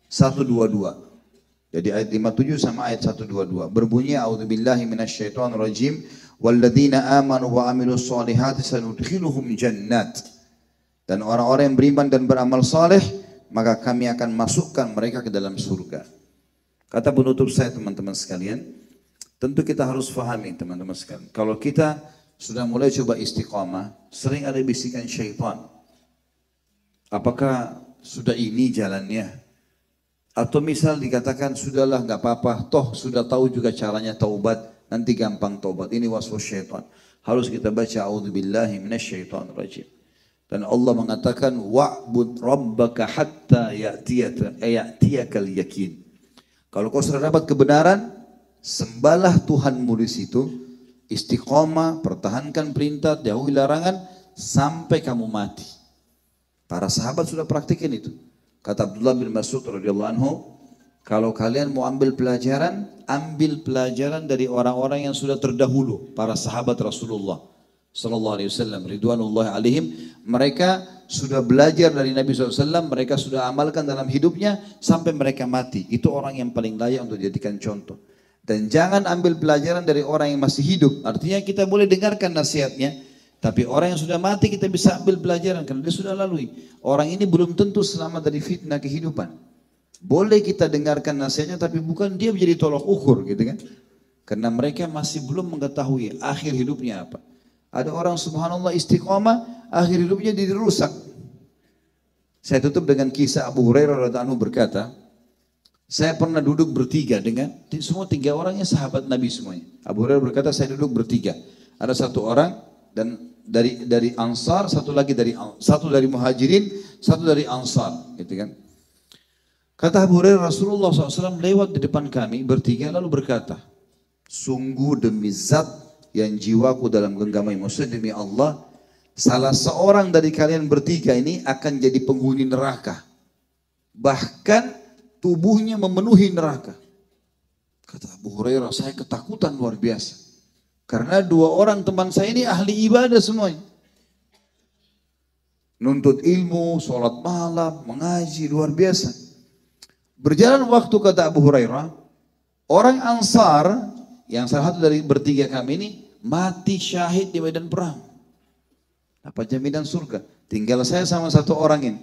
122. Jadi ayat 57 sama ayat 122 berbunyi, a'udzubillahi minasyaitonir rajim, walladzina amanu wa 'amilus solihati sanudkhiluhum jannat. Dan orang-orang yang beriman dan beramal saleh maka kami akan masukkan mereka ke dalam surga. Kata penutup saya teman-teman sekalian, tentu kita harus fahami teman-teman sekalian, kalau kita sudah mulai coba istiqamah, sering ada bisikan syaitan. Apakah sudah ini jalannya? Atau misal dikatakan sudahlah nggak apa-apa, toh sudah tahu juga caranya taubat, nanti gampang taubat. Ini waswas syaitan. Harus kita baca a'udzubillahi minasyaitonir rajim. Dan Allah mengatakan wa'bud rabbaka hatta ya'tiyakal yakin. Kalau kau sudah dapat kebenaran, sembahlah Tuhanmu di situ, istiqomah, pertahankan perintah, jauhi larangan sampai kamu mati. Para sahabat sudah praktikin itu. Kata Abdullah bin Mas'ud radhiyallahu anhu, kalau kalian mau ambil pelajaran dari orang-orang yang sudah terdahulu, para sahabat Rasulullah sallallahu alaihi wasallam ridwanullah alaihim. Mereka sudah belajar dari Nabi SAW, mereka sudah amalkan dalam hidupnya sampai mereka mati. Itu orang yang paling layak untuk dijadikan contoh. Dan jangan ambil pelajaran dari orang yang masih hidup. Artinya kita boleh dengarkan nasihatnya, tapi orang yang sudah mati kita bisa ambil pelajaran karena dia sudah lalui. Orang ini belum tentu selamat dari fitnah kehidupan. Boleh kita dengarkan nasihatnya, tapi bukan dia menjadi tolok ukur gitu kan. Karena mereka masih belum mengetahui akhir hidupnya apa. Ada orang subhanallah istiqamah, akhir hidupnya jadi rusak. Saya tutup dengan kisah Abu Hurairah radhiyallahu anhu berkata, saya pernah duduk bertiga dengan semua tiga orangnya sahabat Nabi semuanya. Abu Hurairah berkata, saya duduk bertiga. Ada satu orang dan dari Ansar, satu dari Muhajirin, satu dari Ansar, gitu kan. Kata Abu Hurairah, Rasulullah SAW lewat di depan kami bertiga lalu berkata, sungguh demi zat yang jiwaku dalam genggaman, maksudnya demi Allah, salah seorang dari kalian bertiga ini akan jadi penghuni neraka. Bahkan tubuhnya memenuhi neraka. Kata Abu Hurairah, saya ketakutan luar biasa. Karena dua orang teman saya ini ahli ibadah semuanya. Nuntut ilmu, sholat malam, mengaji, luar biasa. Berjalan waktu kata Abu Hurairah, orang Ansar yang salah satu dari bertiga kami ini mati syahid di medan perang. Apa jaminan surga? Tinggal saya sama satu orang ini.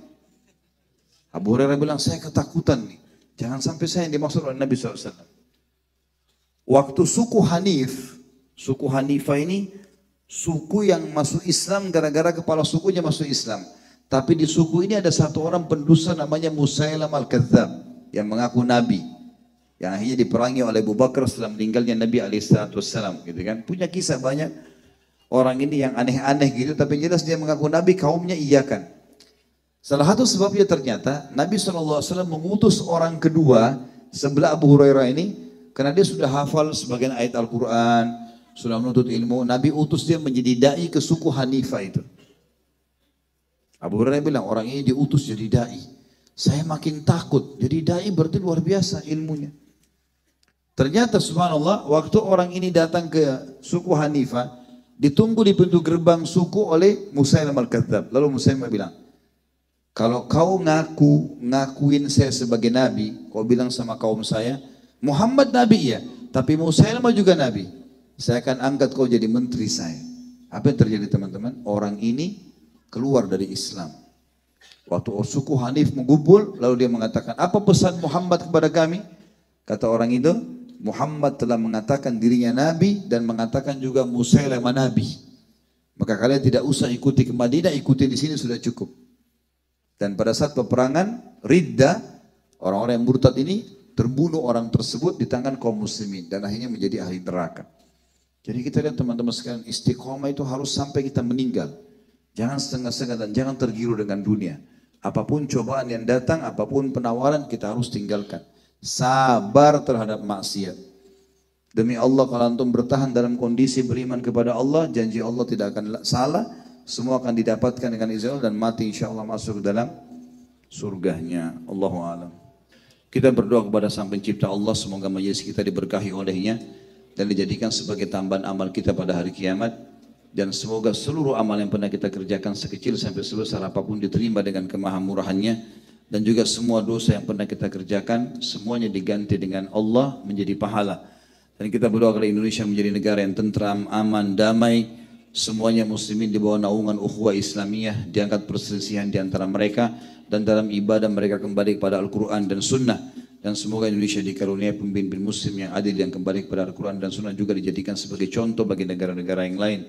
Abu Hurairah bilang, saya ketakutan nih. Jangan sampai saya yang dimaksud oleh Nabi SAW. Waktu suku Hanifah ini suku yang masuk Islam gara-gara kepala sukunya masuk Islam. Tapi di suku ini ada satu orang pendusta namanya Musailam al-Kadzab yang mengaku Nabi. Yang akhirnya diperangi oleh Abu Bakar setelah meninggalnya Nabi SAW, gitu kan. Punya kisah banyak orang ini yang aneh-aneh gitu, tapi jelas dia mengaku Nabi, kaumnya iyakan. Salah satu sebabnya ternyata Nabi SAW mengutus orang kedua sebelah Abu Hurairah ini, karena dia sudah hafal sebagian ayat Al-Quran, sudah menuntut ilmu. Nabi utus dia menjadi da'i ke suku Hanifah itu. Abu Hurairah bilang orang ini diutus jadi dai. Saya makin takut. Jadi dai berarti luar biasa ilmunya. Ternyata subhanallah waktu orang ini datang ke suku Hanifah, ditunggu di pintu gerbang suku oleh Musailamah al-Kadzdzab. Lalu Musailamah bilang, kalau kau ngakuin saya sebagai nabi, kau bilang sama kaum saya, Muhammad nabi ya, tapi Musailamah juga nabi. Saya akan angkat kau jadi menteri saya. Apa yang terjadi teman-teman? Orang ini keluar dari Islam. Waktu suku Hanif mengumpul, lalu dia mengatakan, apa pesan Muhammad kepada kami? Kata orang itu, Muhammad telah mengatakan dirinya nabi dan mengatakan juga Musailamah nabi. Maka kalian tidak usah ikuti ke Madinah, ikuti di sini sudah cukup. Dan pada saat peperangan Riddah, orang-orang yang murtad ini terbunuh orang tersebut di tangan kaum muslimin dan akhirnya menjadi ahli neraka. Jadi kita lihat teman-teman sekalian, istiqomah itu harus sampai kita meninggal. Jangan setengah-setengah dan jangan tergiur dengan dunia. Apapun cobaan yang datang, apapun penawaran kita harus tinggalkan. Sabar terhadap maksiat. Demi Allah kalau antum bertahan dalam kondisi beriman kepada Allah, janji Allah tidak akan salah. Semua akan didapatkan dengan izin Allah dan mati insya Allah masuk ke dalam surganya. Allahu a'lam. Kita berdoa kepada Sang Pencipta Allah, semoga majelis kita diberkahi olehnya dan dijadikan sebagai tambahan amal kita pada hari kiamat. Dan semoga seluruh amal yang pernah kita kerjakan sekecil sampai sebesar apapun diterima dengan kemahamurahannya. Dan juga semua dosa yang pernah kita kerjakan semuanya diganti dengan Allah menjadi pahala. Dan kita berdoa agar Indonesia menjadi negara yang tentram, aman, damai. Semuanya muslimin di bawah naungan ukhuwah Islamiyah, diangkat perselisihan di antara mereka dan dalam ibadah mereka kembali kepada Al-Quran dan Sunnah. Dan semoga Indonesia dikaruniai pemimpin muslim yang adil yang kembali kepada Al-Quran dan Sunnah, juga dijadikan sebagai contoh bagi negara-negara yang lain.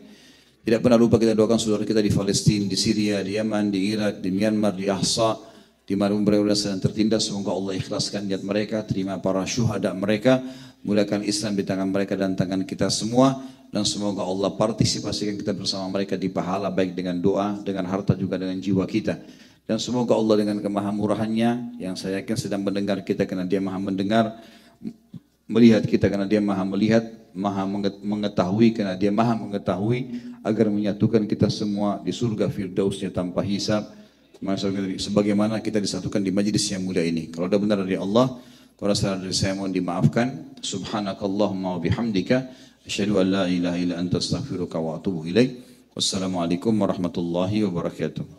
Tidak pernah lupa kita doakan saudara kita di Palestina, di Syria, di Yaman, di Irak, di Myanmar, di Ahsa, di mana mereka sedang tertindas. Semoga Allah ikhlaskan niat mereka, terima para syuhada mereka, mulakan Islam di tangan mereka dan tangan kita semua, dan semoga Allah partisipasikan kita bersama mereka di pahala baik dengan doa, dengan harta juga dengan jiwa kita. Dan semoga Allah dengan kemahamurahannya yang saya yakin sedang mendengar kita karena Dia Maha mendengar, melihat kita karena Dia Maha melihat, Maha mengetahui karena Dia Maha mengetahui, agar menyatukan kita semua di surga firdausnya tanpa hisab. Sebagaimana kita disatukan di majlis yang mulia ini. Kalau ada benar dari Allah, kalau salah dari saya mohon dimaafkan. Subhanakallahumma wa bihamdika asyhadu an la ilaha illa anta astaghfiruka wa atubu ilaik. Wassalamualaikum warahmatullahi wabarakatuh.